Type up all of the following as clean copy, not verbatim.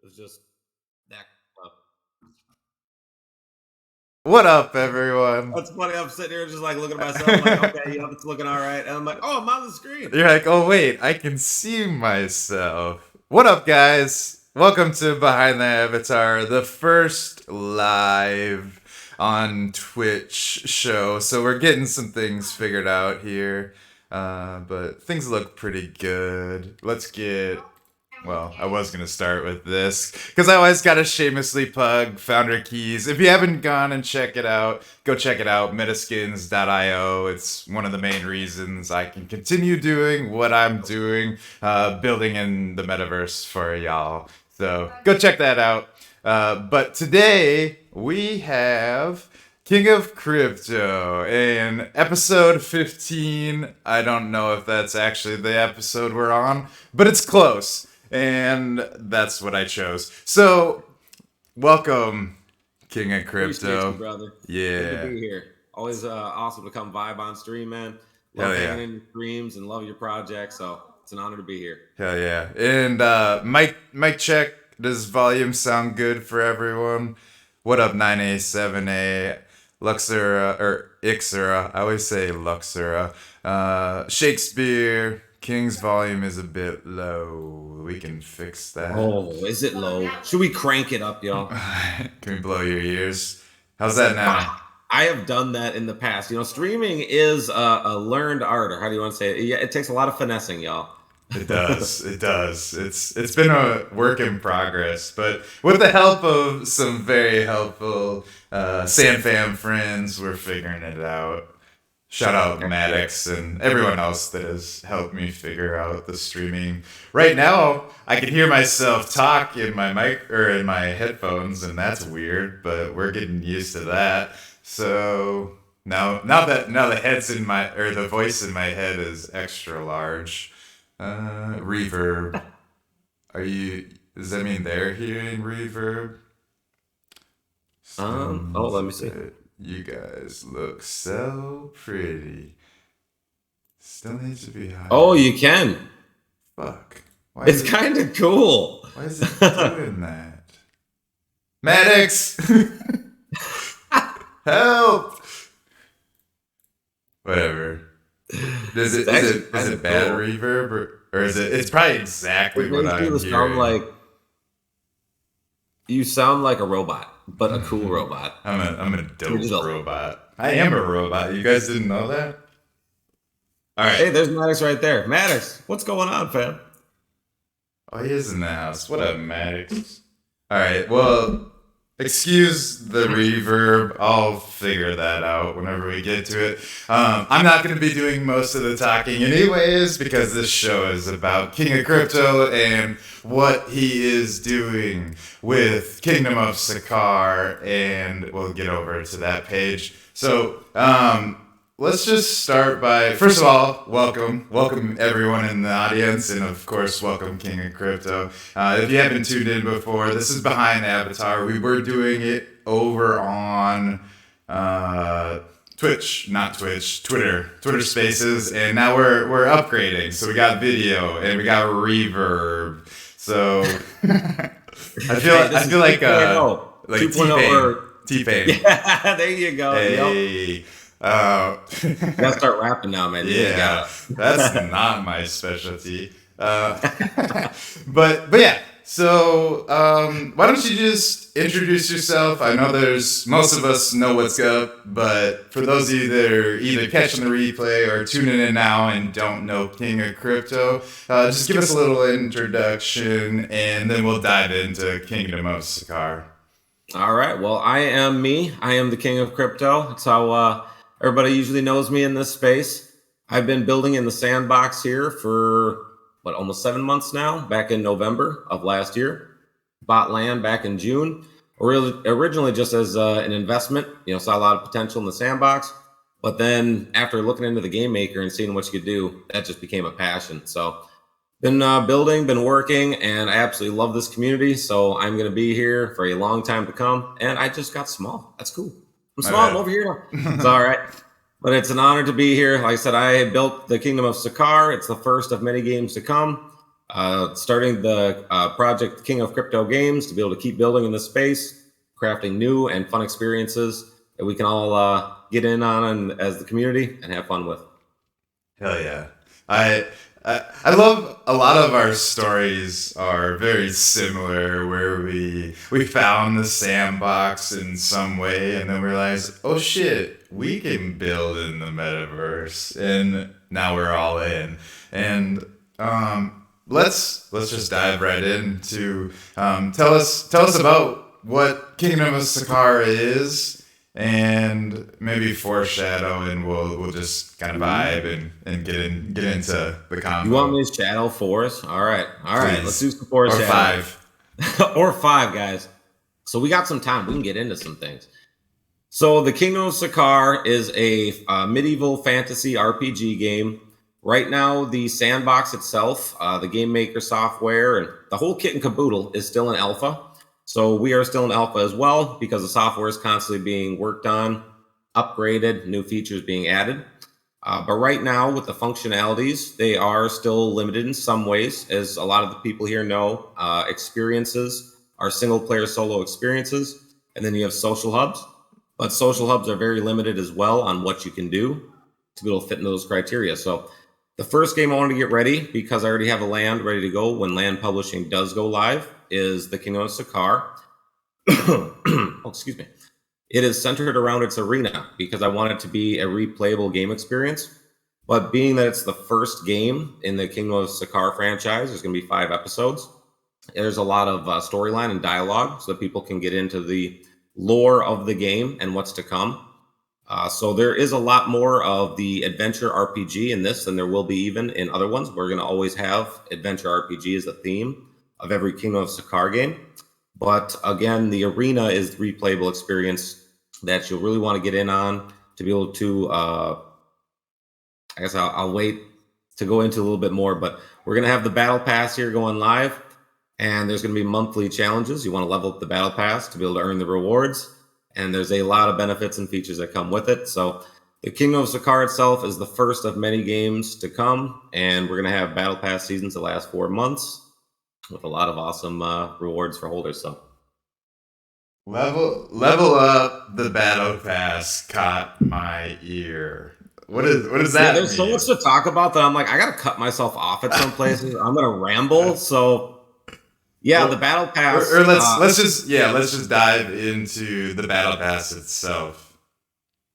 was just that. Uh, What up, everyone? that's funny. I'm sitting here just like looking at myself, like, okay, yeah, it's looking all right, and I'm like, oh, I'm on the screen. You're like, oh, wait, I can see myself. What up, guys? Welcome to Behind the Avatar, the first live on Twitch show. So we're getting some things figured out here, but things look pretty good. Well, I was going to start with this because I always got to shamelessly plug Founder Keys. If you haven't gone and check it out, go check it out, metaSKINZ.io. It's one of the main reasons I can continue doing what I'm doing, building in the metaverse for y'all. So go check that out. But today we have King of Crypto in episode 15. I don't know if that's actually the episode we're on, but it's close. And that's what I chose. So, welcome, King of Crypto. Appreciate you, brother. Yeah. Good to be here. Always awesome to come vibe on stream, man. Hell Love yeah. hanging in your streams and love your project. So it's an honor to be here. Hell yeah. And mic check. Does volume sound good for everyone? What up, 9A, 7A, Luxura, or Ixura? I always say Luxura. Shakespeare. King's volume is a bit low. We can fix that. Oh, is it low? Should we crank it up, y'all? Can we blow your ears? How's that now? I have done that in the past. You know, streaming is a learned art, or how do you want to say it? Yeah, it takes a lot of finessing, y'all. It does. It does. It's been a work in progress, but with the help of some very helpful SanFam friends, we're figuring it out. Shout out Maddox and everyone else that has helped me figure out the streaming. Right now, I can hear myself talk in my mic or in my headphones, and that's weird, but we're getting used to that. So now the head's in my, or the voice in my head is extra large. Reverb. Does that mean they're hearing reverb? Let me see. You guys look so pretty. Still needs to be high. Oh, you can. Fuck. It's kind of cool. Why is it doing that? Maddox! Help! Whatever. Is it bad reverb or is it? It's probably exactly what I'm hearing. You sound like a robot, but a cool robot. I'm a dope robot. I am a robot. You guys didn't know that? All right. Hey, there's Maddox right there. Maddox, what's going on, fam? Oh, he is in the house. What up, Maddox? All right. Well, excuse the reverb. I'll figure that out whenever we get to it. I'm not going to be doing most of the talking anyways because this show is about King of Crypto and what he is doing with Kingdom of Sakaar, and we'll get over to that page. So let's just start by, first of all, welcome everyone in the audience, and of course, welcome King of Crypto. If you haven't tuned in before, this is Behind the Avatar. We were doing it over on Twitter Spaces, and now we're upgrading. So we got video and we got reverb. So I feel like T-Pain. Yeah, there you go. Hey. You gotta start rapping now, man. Yeah, that's not my specialty. But yeah. So why don't you just introduce yourself? I know most of us know what's up, but for those of you that are either catching the replay or tuning in now and don't know King of Crypto, just give us a little introduction, and then we'll dive into Kingdom of Sakaar. All right. Well, I am me. I am the King of Crypto. That's how everybody usually knows me in this space. I've been building in the sandbox here for almost 7 months now, back in November of last year. Bought land back in June, originally just as an investment, saw a lot of potential in the sandbox. But then after looking into the game maker and seeing what you could do, that just became a passion. So been building, been working, and I absolutely love this community. So I'm going to be here for a long time to come. And I just got small. That's cool. I'm small. I'm over here now. It's all right. But it's an honor to be here. Like I said, I built the Kingdom of Sakaar. It's the first of many games to come. Starting the project King of Crypto Games to be able to keep building in this space, crafting new and fun experiences that we can all get in on and, as the community and have fun with. Hell yeah. I love a lot of our stories are very similar where we found the sandbox in some way and then realized, oh shit, we can build in the metaverse, and now we're all in. And let's just dive right into tell us about what Kingdom of Sakaar is, and maybe foreshadow, and we'll just kind of vibe and get into the combo. You want me to shadow forest? All right. Please. Let's do some forest or shadow. 5. Or 5, guys. So we got some time. We can get into some things. So the Kingdom of Sakaar is a medieval fantasy RPG game. Right now, the sandbox itself, the game maker software, and the whole kit and caboodle is still in alpha. So we are still in alpha as well because the software is constantly being worked on, upgraded, new features being added. But right now, with the functionalities, they are still limited in some ways. As a lot of the people here know, experiences are single-player solo experiences, and then you have social hubs. But social hubs are very limited as well on what you can do to be able to fit into those criteria. So the first game I wanted to get ready, because I already have a land ready to go when land publishing does go live, is the Kingdom of Sakaar. Oh, excuse me. It is centered around its arena because I want it to be a replayable game experience. But being that it's the first game in the Kingdom of Sakaar franchise, there's going to be 5 episodes. There's a lot of storyline and dialogue so that people can get into the lore of the game and what's to come. So there is a lot more of the adventure RPG in this than there will be even in other ones. We're going to always have adventure RPG as a theme of every Kingdom of Sakaar game. But again, the arena is the replayable experience that you'll really want to get in on to be able to, I guess I'll wait to go into a little bit more, but we're going to have the battle pass here going live, and there's going to be monthly challenges. You want to level up the battle pass to be able to earn the rewards, and there's a lot of benefits and features that come with it. So the Kingdom of Sakaar itself is the first of many games to come, and we're going to have battle pass seasons that last 4 months with a lot of awesome rewards for holders. So level up the battle pass caught my ear. What does that mean? There's so much to talk about that I'm like, I gotta cut myself off at some places. I'm gonna ramble. So yeah, the battle pass. Or let's just dive into the battle pass itself.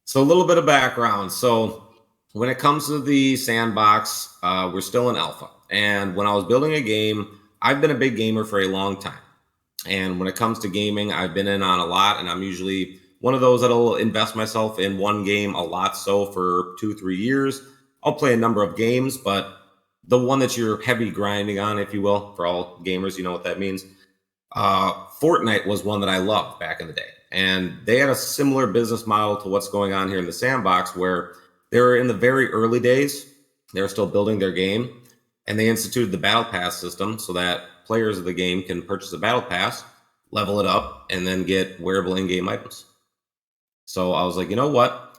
So a little bit of background. So when it comes to the sandbox, we're still in alpha. And when I was building a game, I've been a big gamer for a long time. And when it comes to gaming, I've been in on a lot, and I'm usually one of those that'll invest myself in one game a lot. So for 2-3 years, I'll play a number of games, but the one that you're heavy grinding on, if you will, for all gamers, you know what that means. Fortnite was one that I loved back in the day. And they had a similar business model to what's going on here in the sandbox, where they were in the very early days. They were still building their game. And they instituted the battle pass system so that players of the game can purchase a battle pass, level it up, and then get wearable in-game items. So I was like, you know what?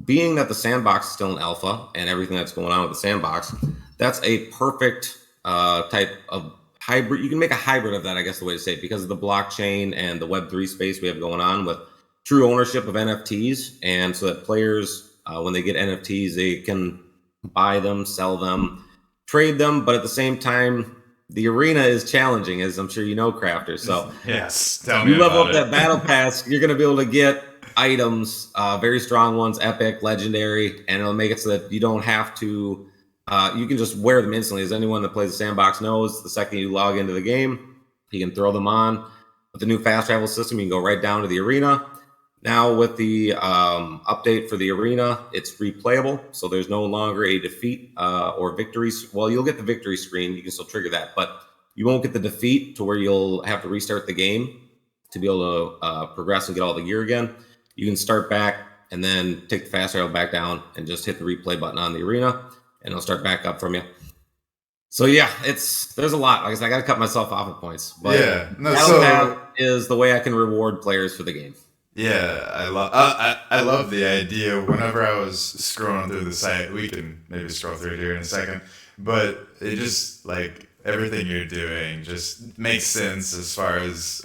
Being that the sandbox is still in alpha and everything that's going on with the sandbox, that's a perfect type of hybrid. You can make a hybrid of that, I guess the way to say it, because of the blockchain and the Web3 space we have going on with true ownership of NFTs. And so that players, when they get NFTs, they can buy them, sell them, trade them, but at the same time, the arena is challenging, as I'm sure you know, Krafter. So yes, tell me you level up it. that battle pass, you're going to be able to get items, very strong ones, epic, legendary, and it'll make it so that you don't have to. You can just wear them instantly. As anyone that plays the sandbox knows, the second you log into the game, you can throw them on. With the new fast travel system, you can go right down to the arena. Now with the update for the arena, it's replayable, so there's no longer a defeat or victory. Well, you'll get the victory screen. You can still trigger that, but you won't get the defeat to where you'll have to restart the game to be able to progress and get all the gear again. You can start back and then take the fast travel back down and just hit the replay button on the arena, and it'll start back up from you. So yeah, there's a lot. Like I said, I got to cut myself off at points, but yeah, that is the way I can reward players for the game. Yeah, I love the idea. Whenever I was scrolling through the site, we can maybe scroll through it here in a second, but it just like everything you're doing just makes sense as far as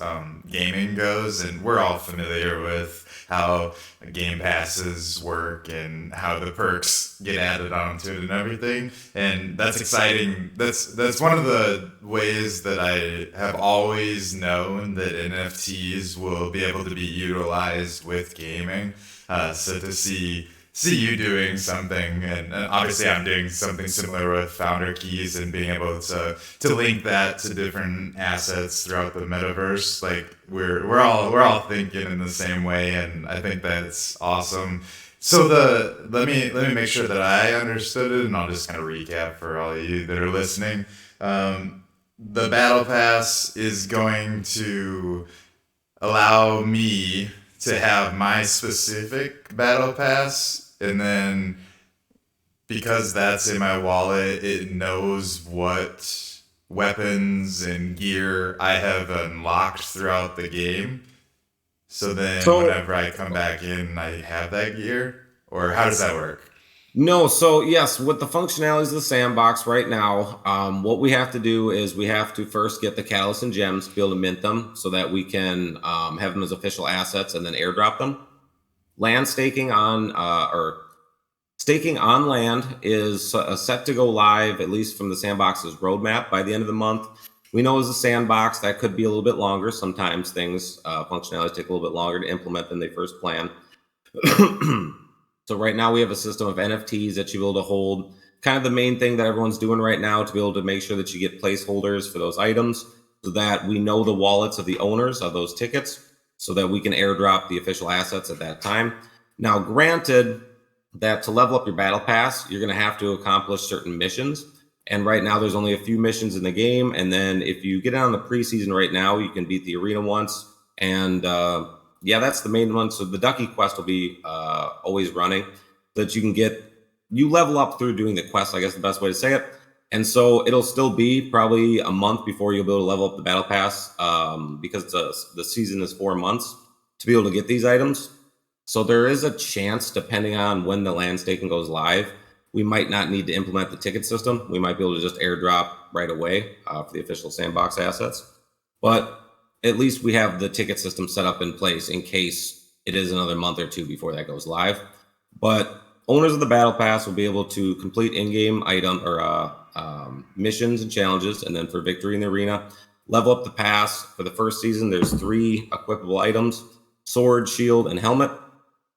gaming goes, and we're all familiar with how game passes work and how the perks get added onto it and everything. And that's exciting. That's one of the ways that I have always known that NFTs will be able to be utilized with gaming. So to see you doing something, and obviously I'm doing something similar with founder keys and being able to link that to different assets throughout the metaverse. Like we're all thinking in the same way, and I think that's awesome. So let me make sure that I understood it, and I'll just kind of recap for all of you that are listening. The battle pass is going to allow me to have my specific battle pass, and then because that's in my wallet, it knows what weapons and gear I have unlocked throughout the game. So then whenever I come back in, I have that gear? Or how does that work? No, so yes, with the functionalities of the sandbox right now, what we have to do is we have to first get the catalyst and gems to be able to mint them so that we can have them as official assets and then airdrop them. Land staking on or staking on land is set to go live, at least from the sandbox's roadmap, by the end of the month. We know as a sandbox that could be a little bit longer. Sometimes things functionalities take a little bit longer to implement than they first plan. So right now we have a system of NFTs that you'll be able to hold. Kind of the main thing that everyone's doing right now to be able to make sure that you get placeholders for those items so that we know the wallets of the owners of those tickets so that we can airdrop the official assets at that time. Now, granted that to level up your battle pass, you're going to have to accomplish certain missions. And right now there's only a few missions in the game. And then if you get on the preseason right now, you can beat the arena once. And yeah, that's the main one. So the Ducky quest will be always running so that you level up through doing the quest, I guess the best way to say it. And so it'll still be probably a month before you'll be able to level up the battle pass because the season is 4 months to be able to get these items. So there is a chance, depending on when the land staking goes live, we might not need to implement the ticket system. We might be able to just airdrop right away for the official sandbox assets. But at least we have the ticket system set up in place in case it is another month or two before that goes live. But owners of the battle pass will be able to complete in-game item or missions and challenges, and then for victory in the arena, level up the pass. For the first season, there's 3 equipable items: sword, shield, and helmet.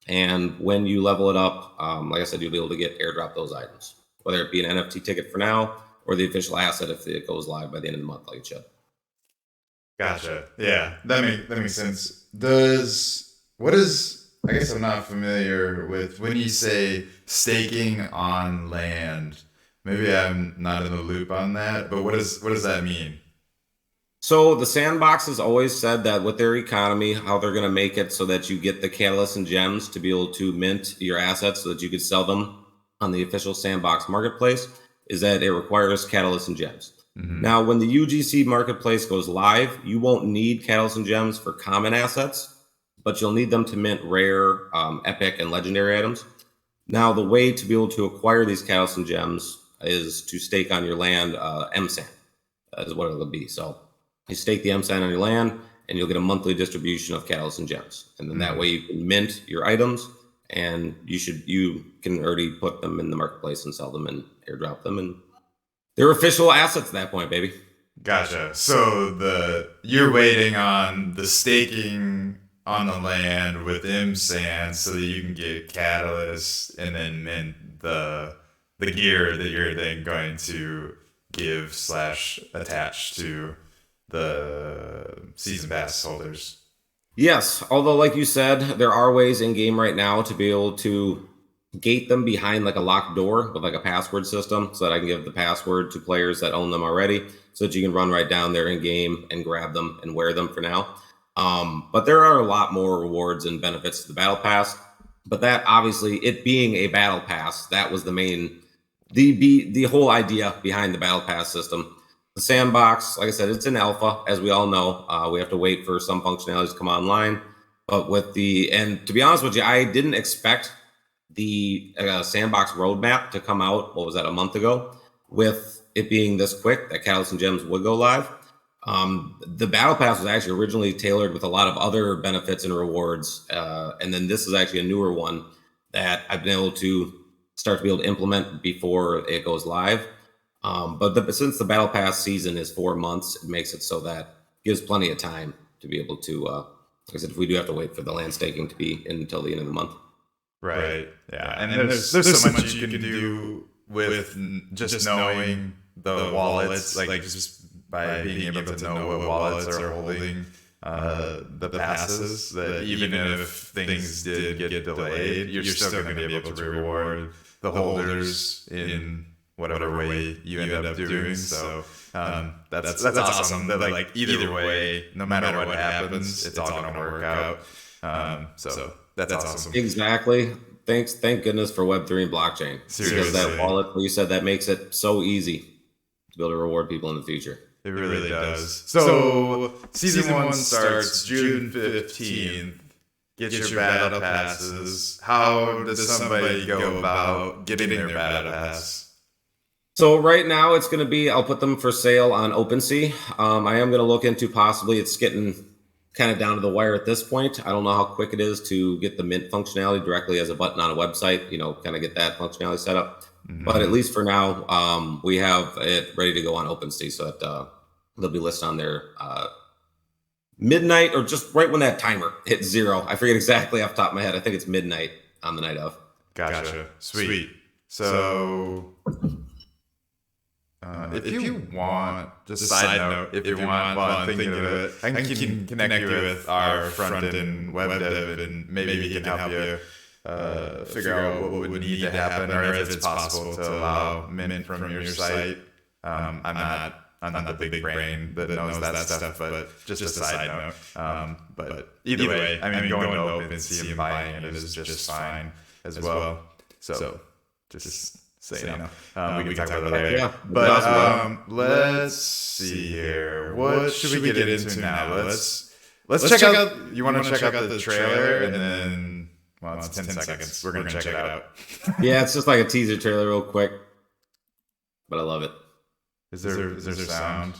And when you level it up, like I said, you'll be able to get airdrop those items, whether it be an NFT ticket for now or the official asset if it goes live by the end of the month, like it should. Gotcha. Yeah, that makes sense. I guess I'm not familiar with when you say staking on land. Maybe I'm not in the loop on that, but what does that mean? So the sandbox has always said that with their economy, how they're going to make it so that you get the catalysts and gems to be able to mint your assets so that you could sell them on the official sandbox marketplace is that it requires catalysts and gems. Mm-hmm. Now, when the UGC marketplace goes live, you won't need catalysts and gems for common assets, but you'll need them to mint rare, epic, and legendary items. Now, the way to be able to acquire these catalysts and gems is to stake on your land MSAN, is what it'll be. So you stake the MSAN on your land, and you'll get a monthly distribution of catalysts and gems. And then that way you can mint your items, and you can already put them in the marketplace and sell them and airdrop them, and they're official assets at that point, baby. Gotcha. So you're waiting on the staking on the land with MSAN so that you can get catalysts and then mint the gear that you're then going to give / attach to the season pass holders. Yes, although like you said, there are ways in game right now to be able to gate them behind like a locked door with like a password system so that I can give the password to players that own them already so that you can run right down there in game and grab them and wear them for now. But there are a lot more rewards and benefits to the battle pass. But that obviously, it being a battle pass, that was the whole idea behind the battle pass system. The sandbox, like I said, it's in alpha, as we all know. We have to wait for some functionalities to come online. But and to be honest with you, I didn't expect the sandbox roadmap to come out, what was that, a month ago, with it being this quick that Catalyst and Gems would go live. The Battle Pass was actually originally tailored with a lot of other benefits and rewards. And then this is actually a newer one that I've been able to start to be able to implement before it goes live. But since the Battle Pass season is 4 months, it makes it so that gives plenty of time to be able to, like I said, if we do have to wait for the land staking to be in until the end of the month. Right. Yeah. And there's so much you can do with just knowing the wallets, like just by being able to know what wallets are holding the passes, that even if things did get delayed, you're still going to be able to reward the holders in whatever way you end up doing. So that's awesome. That like either way, no matter what happens, it's all going to work out. So that's awesome. Exactly. Thank goodness for Web3 and blockchain. Seriously. Because that wallet, like you said, that makes it so easy to be able to reward people in the future. It really does. So season 1 starts June 15th. Get your battle passes. How does somebody go about getting their battle pass? So right now it's going to be, I'll put them for sale on OpenSea. I am going to look into possibly, it's getting kind of down to the wire at this point. I don't know how quick it is to get the mint functionality directly as a button on a website, kind of get that functionality set up. Mm-hmm. But at least for now, we have it ready to go on OpenSea, so that they'll be listed on there midnight or just right when that timer hits 0. I forget exactly off the top of my head. I think it's midnight on the night of. Gotcha. Sweet. So if you want, just a side note, if you want, while I'm thinking of it, I can connect you with our front-end web dev, and maybe he can help you figure out what would need to happen, or if it's possible to allow mint from your site. I'm not the big brain that knows that stuff, but just a side note. But either way, I mean, going to OpenSea and buying it is just fine as well. So just so you know, we can talk about that later. Yeah, but let's see here. What should we get into now? Let's check out. You want to check out the trailer, and then, well, it's 10 seconds. We're gonna check it out. Yeah, it's just like a teaser trailer, real quick. But I love it. Is there sound?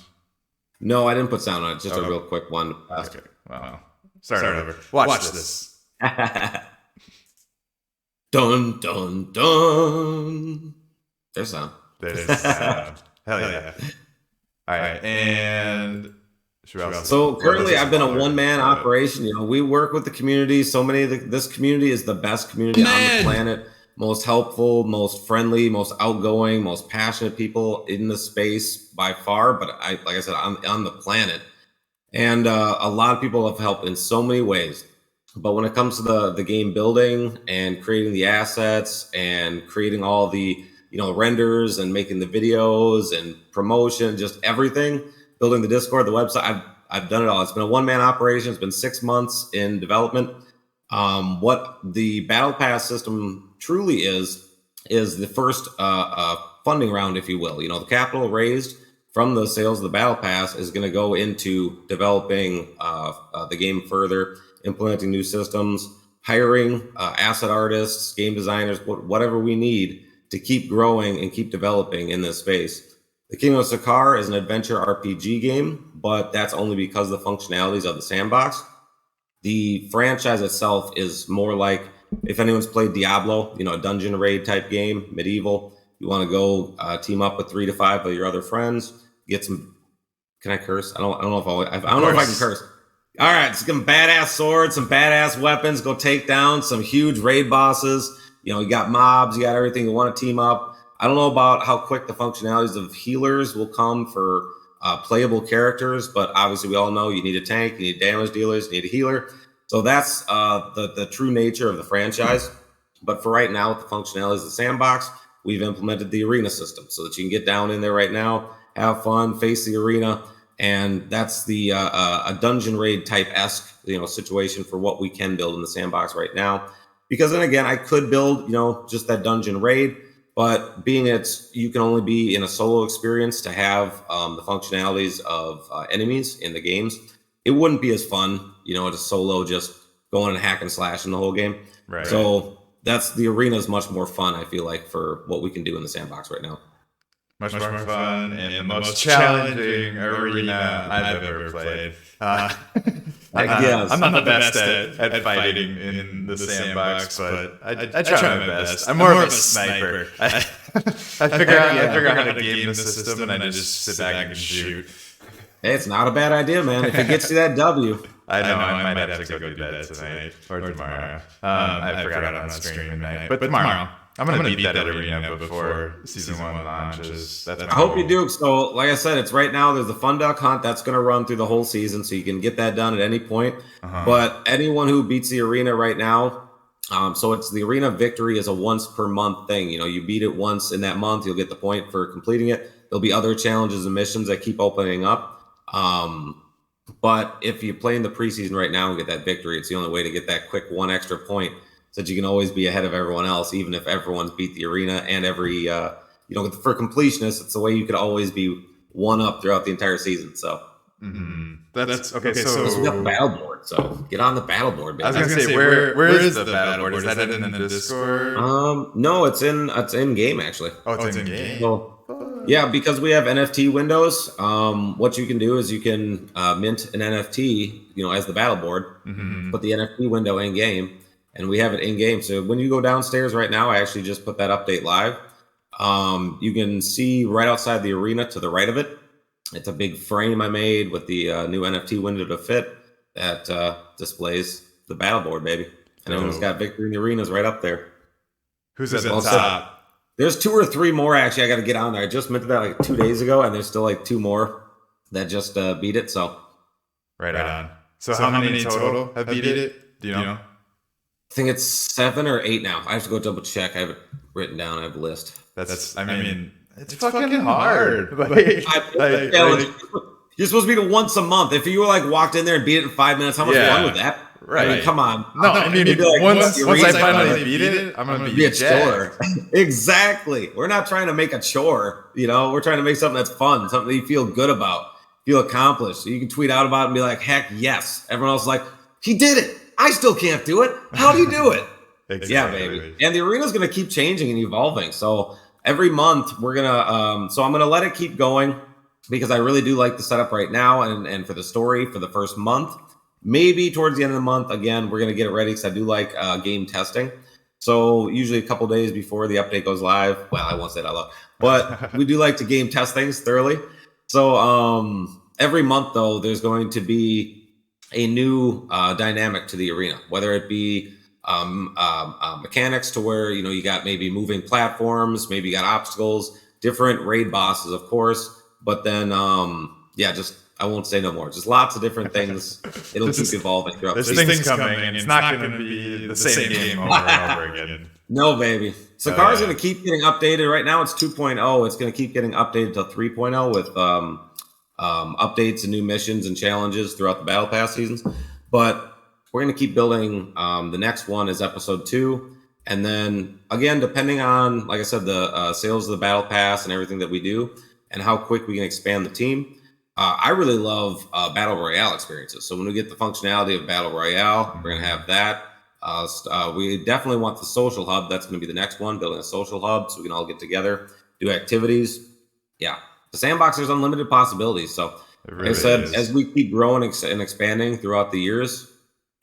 No, I didn't put sound on it. Just a real quick one. Okay. Well, start over. Watch this. Dun, dun, dun. There's sound. There's sound. Hell yeah. All right. And so currently I've been a one-man operation. We work with the community. This community is the best community on the planet. Most helpful, most friendly, most outgoing, most passionate people in the space by far. But like I said, I'm on the planet. And a lot of people have helped in so many ways. But when it comes to the game building and creating the assets and creating all the renders and making the videos and promotion, just everything, building the Discord, the website, I've done it all. It's been a one-man operation. It's been 6 months in development. What the Battle Pass system truly is the first funding round, if you will. The capital raised from the sales of the Battle Pass is going to go into developing the game further, implementing new systems, hiring asset artists, game designers, whatever we need to keep growing and keep developing in this space. The Kingdom of Sakaar is an adventure RPG game, but that's only because of the functionalities of the sandbox. The franchise itself is more like, if anyone's played Diablo, a dungeon raid type game, medieval, you want to go team up with 3 to 5 of your other friends, get some. Can I curse? I don't know if I can curse. All right, some badass swords, some badass weapons. Go take down some huge raid bosses. You got mobs, you got everything. You want to team up. I don't know about how quick the functionalities of healers will come for playable characters, but obviously we all know you need a tank, you need damage dealers, you need a healer. So that's the true nature of the franchise. But for right now, with the functionalities of the sandbox, we've implemented the arena system so that you can get down in there right now, have fun, face the arena. And that's the a dungeon raid type-esque situation for what we can build in the sandbox right now. Because then again, I could build just that dungeon raid, but being you can only be in a solo experience to have the functionalities of enemies in the games, it wouldn't be as fun, to solo just going and hack and slash in the whole game. Right. So the arena is much more fun, I feel like, for what we can do in the sandbox right now. much more fun, and the most challenging arena I've ever played. I'm not the best at fighting in the sandbox, but I try my best. I'm more of a sniper. I figure out how to game the system, and I just sit back and shoot. Hey, it's not a bad idea, man. If it gets you that W. I know I might have to go do that tonight or tomorrow. I forgot I'm on stream tonight, but tomorrow I'm gonna beat that arena before season 1 launches. That's I hope you do. So, like I said, it's right now. There's the Fun Duck Hunt that's going to run through the whole season, so you can get that done at any point. But anyone who beats the arena right now, so it's the arena victory is a once per month thing. You beat it once in that month, you'll get the point for completing it. There'll be other challenges and missions that keep opening up. But if you play in the preseason right now and get that victory, it's the only way to get that quick 1 extra point, so that you can always be ahead of everyone else, even if everyone's beat the arena. And every for completionists, it's the way you could always be 1 up throughout the entire season. So that's okay. So we got the battle board. So get on the battle board, baby. I was gonna say, where is the battle board? Is that in the Discord? No, it's in game actually. Oh, it's in game. So, yeah, because we have NFT windows. What you can do is you can mint an NFT, as the battle board. Put the NFT window in game, and we have it in game. So when you go downstairs right now, I actually just put that update live. You can see right outside the arena to the right of it. It's a big frame I made with the new NFT window to fit that displays the battle board, baby. And everyone's got victory in the arenas right up there. Who's at the top? There's 2 or 3 more actually. I got to get on there. I just minted that like 2 days ago, and there's still like 2 more that just beat it. So right on. So how many total have beat it? Do you know? I think it's 7 or 8 now. I have to go double check. I have it written down. I have a list. I mean, it's fucking hard. You're supposed to beat it once a month. If you were walked in there and beat it in 5 minutes, how much fun would that? Right. I mean, come on. No, I mean, once I finally beat it, I'm going to be a chore. Exactly. We're not trying to make a chore. We're trying to make something that's fun, something that you feel good about, feel accomplished. So you can tweet out about it and be like, heck yes. Everyone else is like, he did it. I still can't do it. How do you do it? Exactly. Yeah, baby. And the arena's going to keep changing and evolving. So every month we're going to, so I'm going to let it keep going because I really do like the setup right now and for the story for the first month. Maybe towards the end of the month, again, we're going to get it ready because I do like game testing. So usually a couple days before the update goes live, well, I won't say that out loud, but we do like to game test things thoroughly. So every month, though, there's going to be a new dynamic to the arena, whether it be mechanics to where, you got maybe moving platforms, maybe you got obstacles, different raid bosses, of course, but then, just I won't say no more. Just lots of different things. It'll keep evolving throughout the season. There's things coming, and it's not going to be the same game over and over again. No, baby. Sakaar is going to keep getting updated. Right now, it's 2.0. It's going to keep getting updated to 3.0 with updates and new missions and challenges throughout the Battle Pass seasons. But we're going to keep building. The next one is episode 2. And then, again, depending on, like I said, the sales of the Battle Pass and everything that we do and how quick we can expand the team, I really love Battle Royale experiences. So when we get the functionality of Battle Royale, we're going to have that. We definitely want the social hub. That's going to be the next one, building a social hub so we can all get together, do activities. Yeah. The sandbox, there's unlimited possibilities. So like I said, as we keep growing and expanding throughout the years,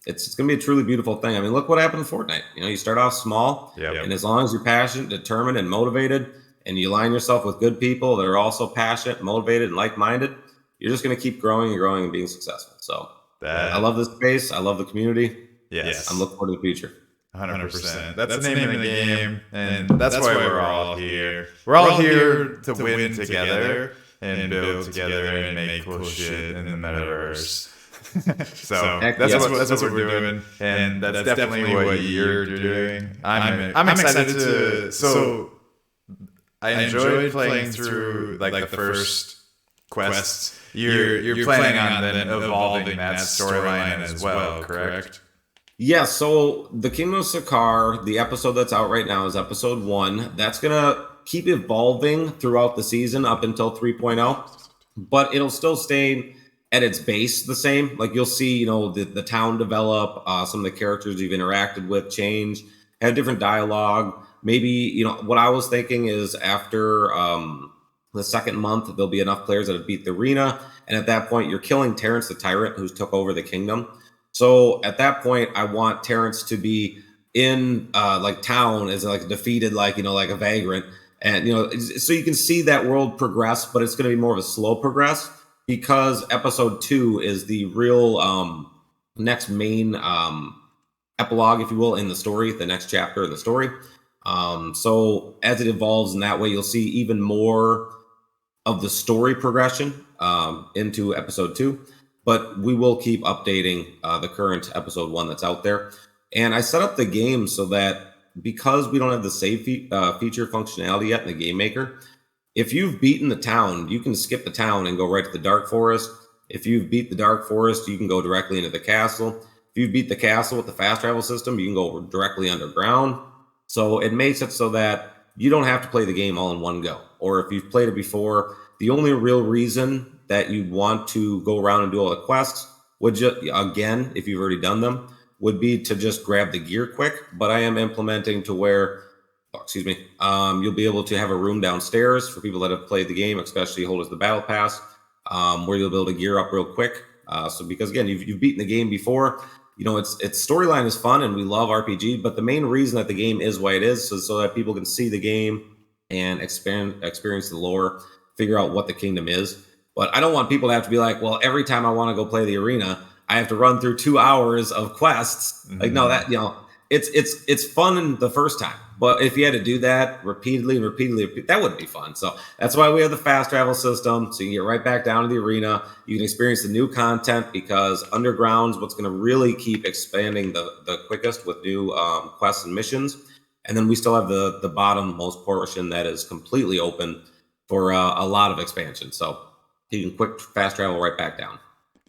it's going to be a truly beautiful thing. I mean, look what happened in Fortnite. You start off small, and as long as you're passionate, determined, and motivated, and you align yourself with good people that are also passionate, motivated, and like-minded, you're just going to keep growing and growing and being successful. So I love this space. I love the community. Yes. I'm looking forward to the future. 100%. That's the name of the game. And that's why we're all here. We're all here to win together and build together and make cool shit in the metaverse. So that's what we're doing. And that's definitely what you're doing. I'm excited to... So I enjoyed playing through like the first quests. You're planning on then evolving that storyline as well, correct? Yeah, so the Kingdom of Sakaar, the episode that's out right now is episode 1. That's going to keep evolving throughout the season up until 3.0, but it'll still stay at its base the same. Like you'll see, the town develop, some of the characters you've interacted with change, have different dialogue. Maybe, what I was thinking is after The second month, there'll be enough players that have beat the arena, and at that point, you're killing Terrence the Tyrant, who's took over the kingdom. So at that point, I want Terrence to be in like town as like defeated, like like a vagrant, and so you can see that world progress, but it's going to be more of a slow progress because episode 2 is the real next main epilogue, if you will, in the story, the next chapter of the story. So as it evolves in that way, you'll see even more of the story progression into episode 2, but we will keep updating the current episode 1 that's out there. And I set up the game so that because we don't have the save feature functionality yet in the game maker, if you've beaten the town, you can skip the town and go right to the Dark Forest. If you've beat the Dark Forest, you can go directly into the castle. If you beat the castle with the fast travel system, you can go directly underground. So it makes it so that you don't have to play the game all in one go. Or if you've played it before, the only real reason that you'd want to go around and do all the quests would just, again, if you've already done them, would be to just grab the gear quick. But I am implementing to where, you'll be able to have a room downstairs for people that have played the game, especially holders of the battle pass, where you'll be able to gear up real quick. So because again, you've beaten the game before, its storyline is fun and we love RPG, but the main reason that the game is why it is so that people can see the game and experience the lore, figure out what the kingdom is. But I don't want people to have to be like, well, every time I want to go play the arena, I have to run through 2 hours of quests. Mm-hmm. Like, no, that it's fun the first time. But if you had to do that repeatedly, that wouldn't be fun. So that's why we have the fast travel system. So you can get right back down to the arena. You can experience the new content because Underground's what's going to really keep expanding the quickest with new quests and missions. And then we still have the bottommost portion that is completely open for a lot of expansion. So you can quick fast travel right back down.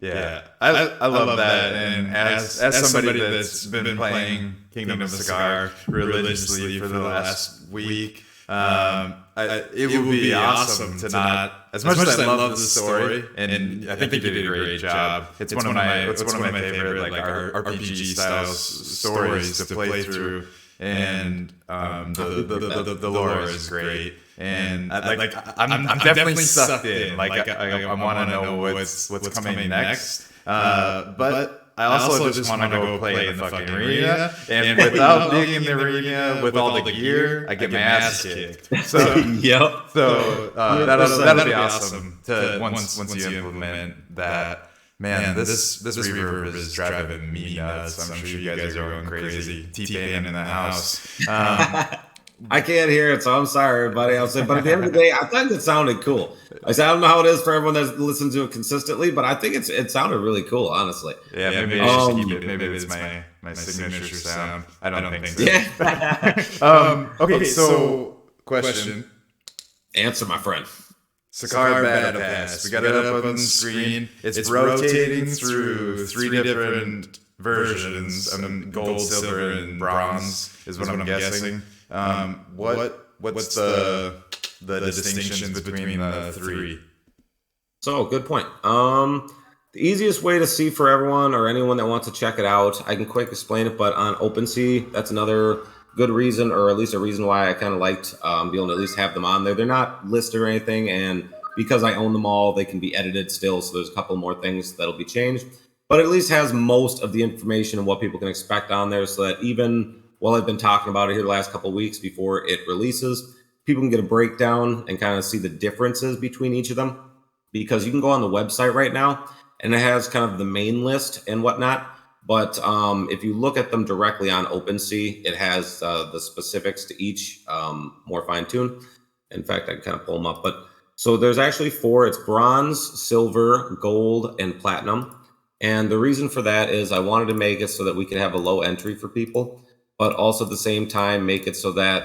Yeah, I love that. And as somebody that's been playing Kingdom of Sakaar religiously for the last week, it would be awesome to not, as much as I love the story, and I think you did a great job. It's one of my favorite like RPG style stories to play through, and the lore is great. And I'm definitely sucked in. Like I want to know what's coming next. But I also just want to go play in the fucking arena. And without being in the arena with all the gear, I get my ass kicked. So yep. So that'll be awesome to once you implement that. Man, this reverb is driving me nuts. I'm sure you guys are going crazy. T-Pain in the house. I can't hear it, so I'm sorry, everybody. But at the end of the day, I think it sounded cool. I don't know how it is for everyone that listens to it consistently, but I think it sounded really cool, honestly. Yeah, maybe I should keep it. Maybe it's my signature sound. I don't think so. Yeah. Okay, so question. Answer, my friend. Sakaar Battle Pass. We got it up on the screen. It's rotating through 3 different versions. Gold, silver, and bronze is what I'm guessing. What's the distinctions between the 3? So good point. The easiest way to see for everyone or anyone that wants to check it out, I can quick explain it, but on OpenSea, that's another good reason, or at least a reason why I kind of liked being able to at least have them on there. They're not listed or anything, and because I own them all, they can be edited still, so there's a couple more things that'll be changed, but at least has most of the information and what people can expect on there, so that even while I've been talking about it here the last couple of weeks before it releases, people can get a breakdown and kind of see the differences between each of them, because you can go on the website right now and it has kind of the main list and whatnot. But if you look at them directly on OpenSea, it has the specifics to each more fine-tuned. In fact, I can kind of pull them up. But so there's actually 4. It's bronze, silver, gold, and platinum. And the reason for that is I wanted to make it so that we could have a low entry for people, but also at the same time make it so that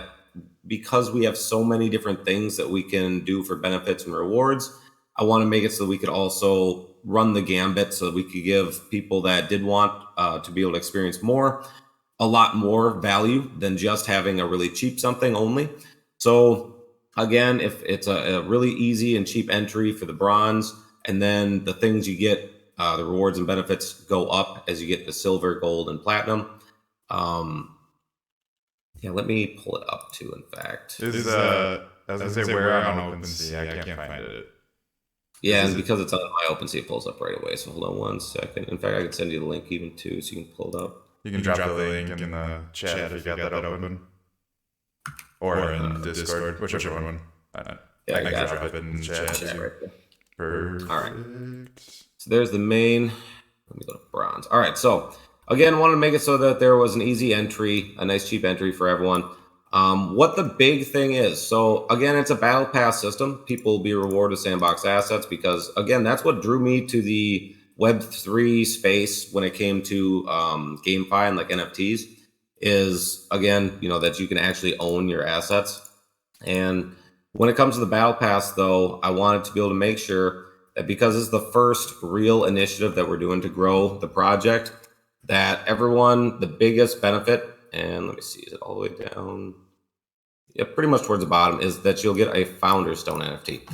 because we have so many different things that we can do for benefits and rewards, I want to make it so that we could also run the gambit so that we could give people that did want to be able to experience a lot more value than just having a really cheap something only. So again, if it's a really easy and cheap entry for the bronze, and then the things you get, the rewards and benefits go up as you get the silver, gold, and platinum. Yeah, let me pull it up too, in fact. I was gonna say where on OpenSea, I can't find it. Yeah, and because it's on my OpenSea, it pulls up right away. So hold on 1 second. In fact, I can send you the link even too, so you can pull it up. You can drop the link in the chat if you got that open, or in Discord, whichever one. Yeah, I can drop it in the chat. Right there. Perfect. All right. So there's the main. Let me go to bronze. All right. So again, wanted to make it so that there was an easy entry, a nice cheap entry for everyone. What the big thing is. So again, it's a battle pass system. People will be rewarded with sandbox assets because again, that's what drew me to the Web3 space when it came to GameFi and like NFTs. Is again, that you can actually own your assets. And when it comes to the battle pass, though, I wanted to be able to make sure that because it's the first real initiative that we're doing to grow the project, that everyone, the biggest benefit, and let me see, is it all the way down? Yeah, pretty much towards the bottom, is that you'll get a Founder Stone NFT.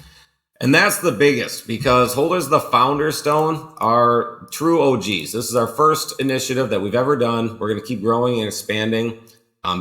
And that's the biggest because holders of the Founder Stone are true OGs. This is our first initiative that we've ever done. We're going to keep growing and expanding,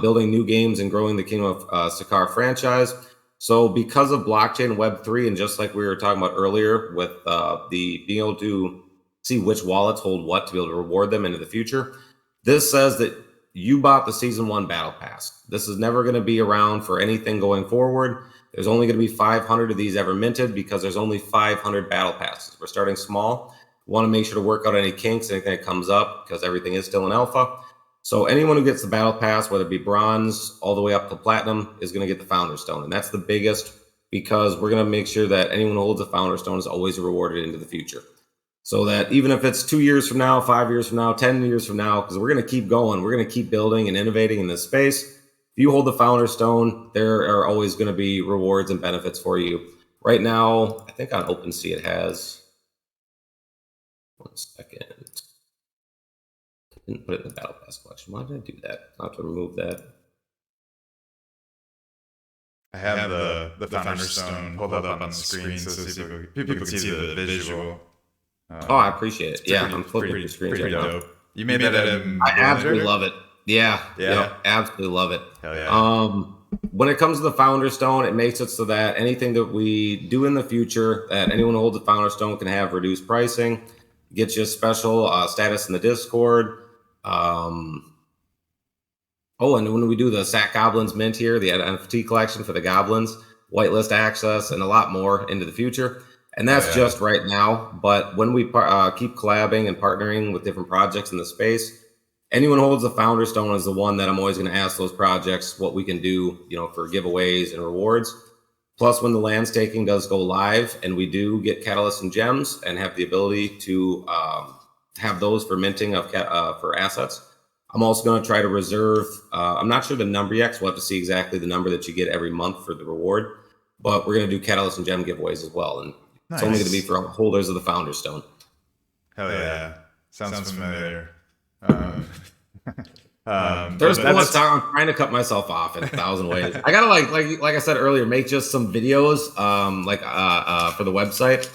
building new games and growing the Kingdom of Sakaar franchise. So because of blockchain Web3, and just like we were talking about earlier with the being able to see which wallets hold what to be able to reward them into the future, this says that you bought the Season 1 Battle Pass. This is never going to be around for anything going forward. There's only going to be 500 of these ever minted because there's only 500 Battle Passes. We're starting small. We want to make sure to work out any kinks, anything that comes up, because everything is still in alpha. So anyone who gets the Battle Pass, whether it be bronze all the way up to platinum, is going to get the Founder Stone. And that's the biggest because we're going to make sure that anyone who holds a Founder Stone is always rewarded into the future. So that even if it's 2 years from now, 5 years from now, 10 years from now, because we're going to keep going, we're going to keep building and innovating in this space. If you hold the Founder Stone, there are always going to be rewards and benefits for you. Right now, I think on OpenSea it has, 1 second. Didn't put it in the Battle Pass collection. Why did I do that? I'll have to remove that. I have the Founder Stone pulled up on the screen so people can see the visual. I appreciate it. Yeah, I'm flipping your screen right now. Dope. You made that I absolutely love it. Yeah. Absolutely love it. Hell yeah. When it comes to the Founder Stone, it makes it so that anything that we do in the future, that anyone who holds a Founder Stone can have reduced pricing, gets you a special status in the Discord. And when we do the Sack Goblins mint here, the NFT collection for the Goblins, whitelist access, and a lot more into the future. And that's just right now. But when we keep collabing and partnering with different projects in the space, anyone who holds the Founder Stone is the one that I'm always going to ask those projects what we can do, for giveaways and rewards. Plus, when the land staking does go live and we do get catalysts and gems and have the ability to have those for minting of for assets, I'm also going to try to reserve. I'm not sure the number yet, so we'll have to see exactly the number that you get every month for the reward. But we're going to do catalyst and gem giveaways as well, and It's only going to be for holders of the Founder Stone. Hell yeah, sounds familiar. There's one time I'm trying to cut myself off in 1,000 ways. I gotta like I said earlier, make just some videos for the website.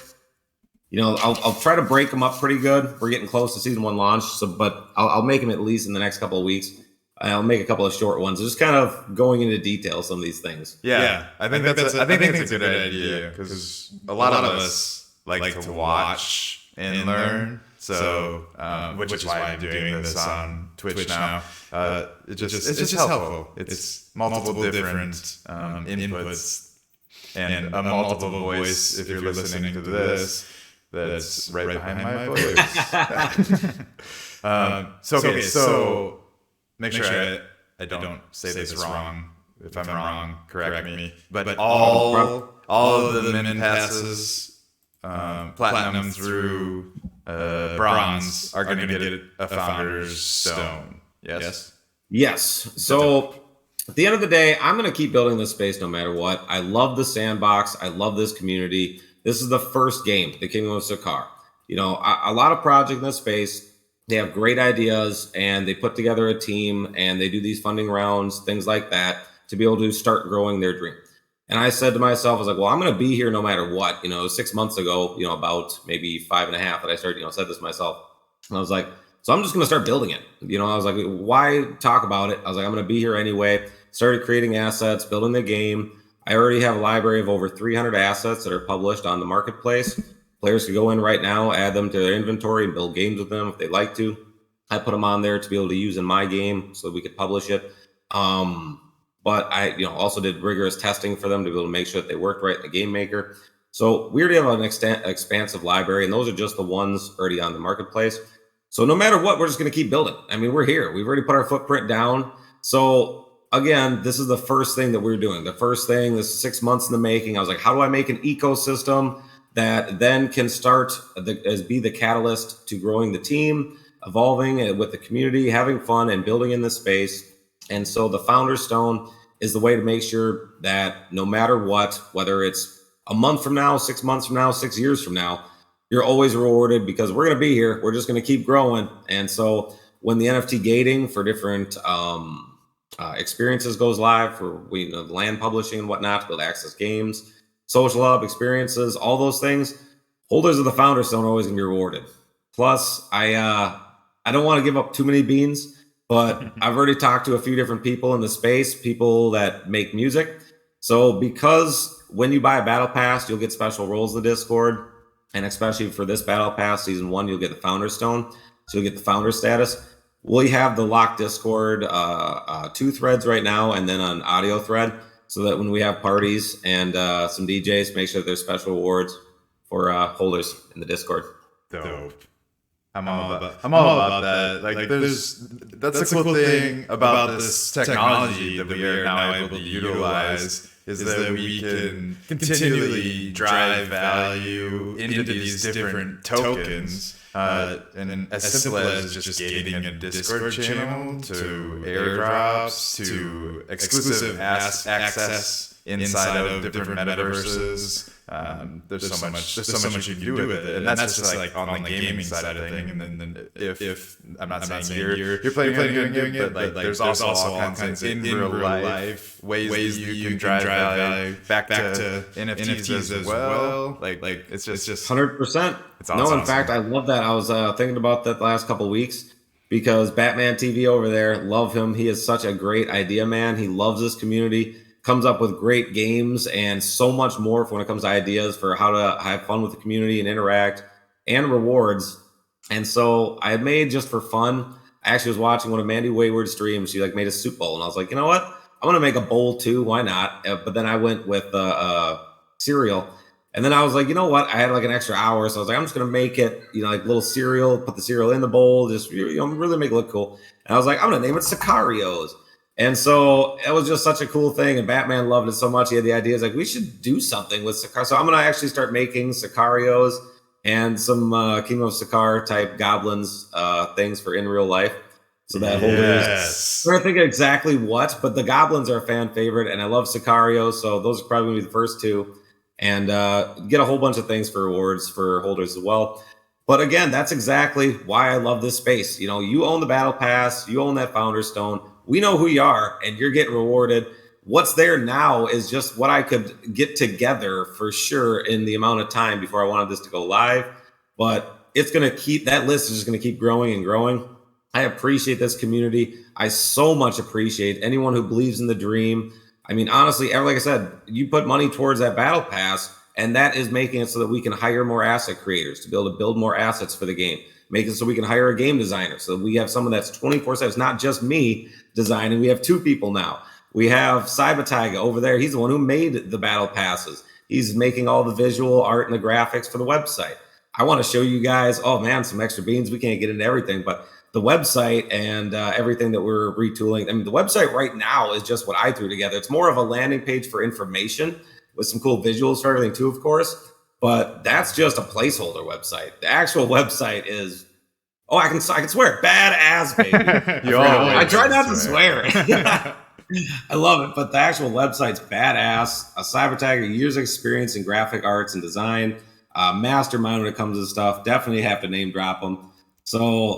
I'll try to break them up pretty good. We're getting close to Season 1 launch, but I'll make them at least in the next couple of weeks. I'll make a couple of short ones, just kind of going into detail some of these things. Yeah, I think that's a good idea because a lot of us like to watch and learn. So, which is why I'm doing this on Twitch now. It's just helpful. It's multiple different inputs and a multiple voice. If you're listening to this, that's right behind my voice. So make sure I don't say this wrong. If I'm wrong, correct me. But all of the min passes, platinum through bronze, are going to get a Founder's Stone. Yes. So at the end of the day, I'm going to keep building this space no matter what. I love the sandbox. I love this community. This is the first game, the Kingdom of Sakaar. A lot of projects in this space, they have great ideas and they put together a team and they do these funding rounds, things like that, to be able to start growing their dream. And I said to myself, I was like, well, I'm going to be here no matter what. 6 months ago, about maybe 5.5 that I started, said this to myself. And I was like, so I'm just going to start building it. I was like, why talk about it? I was like, I'm going to be here anyway. Started creating assets, building the game. I already have a library of over 300 assets that are published on the marketplace. Players can go in right now, add them to their inventory, and build games with them if they'd like to. I put them on there to be able to use in my game so we could publish it. But I, also did rigorous testing for them to be able to make sure that they worked right in the game maker. So we already have an expansive library, and those are just the ones already on the marketplace. So no matter what, we're just going to keep building. I mean, we're here. We've already put our footprint down. So again, this is the first thing that we're doing. The first thing, this is 6 months in the making. I was like, how do I make an ecosystem that then can start as be the catalyst to growing the team, evolving with the community, having fun, and building in this space. And so the Founder Stone is the way to make sure that no matter what, whether it's a month from now, 6 months from now, 6 years from now, you're always rewarded because we're going to be here. We're just going to keep growing. And so when the NFT gating for different experiences goes live for land publishing and whatnot to be able to access games, social hub experiences, all those things, holders of the Founder Stone are always going to be rewarded. Plus, I don't want to give up too many beans, but I've already talked to a few different people in the space, people that make music. So because when you buy a battle pass, you'll get special roles in the Discord. And especially for this battle pass, season 1, you'll get the Founder Stone. So you'll get the founder status. We have the locked Discord 2 threads right now, and then an audio thread, so that when we have parties and some DJs, make sure there's special rewards for holders in the Discord. Dope. I'm all about that. Like that's the cool thing about this technology that we are now able to utilize, is that we can continually drive value into these different tokens. And as simple as just getting a Discord channel, to airdrops, to exclusive access inside of different metaverses. There's so much you can do with it, and that's just like on the gaming side of thing. And then if I'm not saying you're playing doing it, but like there's also all kinds of in real life ways that you can drive value back to NFTs as well. Like it's just 100%. No, in fact, I love that. I was thinking about that the last couple of weeks because Batman TV over there, love him. He is such a great idea man. He loves this community. Comes up with great games and so much more when it comes to ideas for how to have fun with the community and interact and rewards. And so I had made, just for fun, I actually was watching one of Mandy Wayward's streams. She made a soup bowl, and I was like, you know what? I'm going to make a bowl too. Why not? But then I went with cereal. And then I was like, you know what? I had an extra hour. So I was like, I'm just going to make it, little cereal, put the cereal in the bowl, just, really make it look cool. And I was like, I'm going to name it Sakarios. And so it was just such a cool thing. And Batman loved it so much. He had the idea. Like, we should do something with Sakaar. So I'm going to actually start making Sakarios and some Kingdom of Sakaar type goblins things for in real life. So that holders, I'm thinking exactly what, but the goblins are a fan favorite. And I love Sakarios. So those are probably going to be the first 2. And get a whole bunch of things for rewards for holders as well. But again, that's exactly why I love this space. You own the battle pass, you own that Founder Stone. We know who you are, and you're getting rewarded. What's there now is just what I could get together for sure in the amount of time before I wanted this to go live. But it's going to keep, that list is just going to keep growing and growing. I appreciate this community. I so much appreciate anyone who believes in the dream. I mean, honestly, like I said, you put money towards that battle pass, and that is making it so that we can hire more asset creators to be able to build more assets for the game. Make it so we can hire a game designer. So we have someone that's 24/7. It's not just me designing. We have 2 people now. We have Cybertiger over there. He's the one who made the battle passes. He's making all the visual art and the graphics for the website. I want to show you guys, oh man, some extra beans. We can't get into everything, but the website and everything that we're retooling. I mean, the website right now is just what I threw together. It's more of a landing page for information with some cool visuals for everything too, of course. But that's just a placeholder website. The actual website is, I can swear, badass, baby. I try not to swear. I love it, but the actual website's badass. A Cybertiger, years of experience in graphic arts and design, mastermind when it comes to stuff. Definitely have to name drop them. So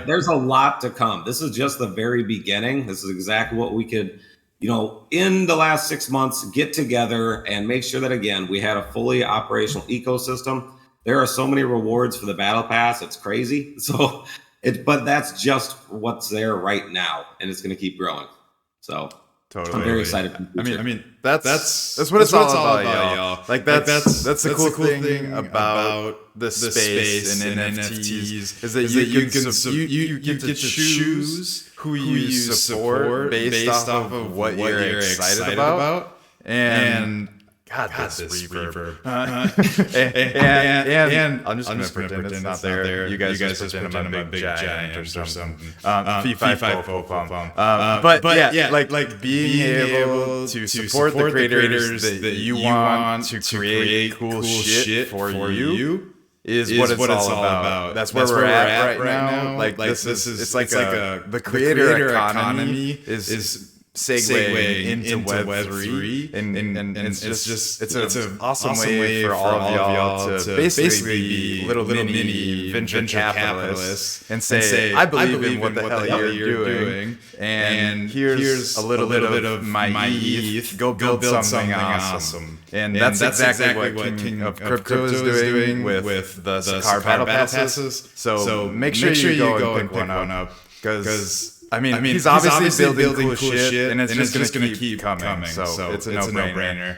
there's a lot to come. This is just the very beginning. This is exactly what we could, in the last 6 months, get together and make sure that, again, we had a fully operational ecosystem. There are so many rewards for the battle pass. It's crazy. But that's just what's there right now. And it's going to keep growing. So Totally. I'm very excited. I mean, that's what it's all about, y'all. Like that's the cool thing about the space and NFTs is that you get to choose who you support based off of what you're excited about. And God, this reverb. And I'm just gonna pretend it's not there. You guys just pretend I'm a big giant or something. But yeah, like being able to support the creators that you want to create cool shit for you is what it's all about. That's where we're at right now. Like this is it's like the creator economy is segue into Web3, and it's an awesome way for all of y'all to basically be little mini venture capitalists and say, I believe in what the hell you're doing, and here's a little bit of my ETH, go build something awesome. And that's exactly what King of Crypto is doing with the Sakaar Battle Passes. So make sure you go and pick one up, because I mean, he's obviously building cool shit, and it's just gonna keep coming. So it's a no-brainer.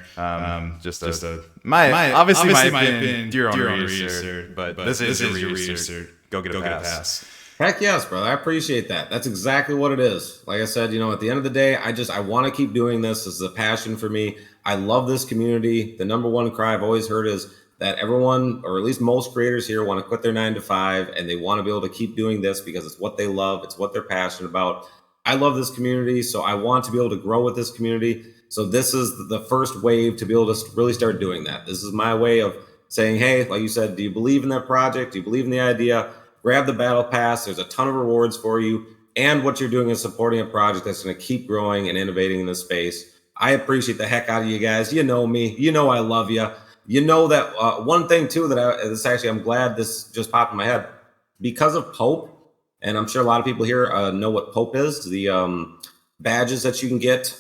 My opinion, do your own research, but this is your research. Go get a pass. Heck yes, brother. I appreciate that. That's exactly what it is. Like I said, at the end of the day, I want to keep doing this. This is a passion for me. I love this community. The number one cry I've always heard is that everyone, or at least most creators here, want to quit their 9-to-5, and they want to be able to keep doing this because it's what they love. It's what they're passionate about. I love this community, so I want to be able to grow with this community. So this is the first wave to be able to really start doing that. This is my way of saying, hey, like you said, do you believe in that project? Do you believe in the idea? Grab the battle pass. There's a ton of rewards for you. And what you're doing is supporting a project that's going to keep growing and innovating in this space. I appreciate the heck out of you guys. You know me. You know I love you. You know that one thing too that I'm glad this just popped in my head because of Pope, and I'm sure a lot of people here know what Pope is. The badges that you can get,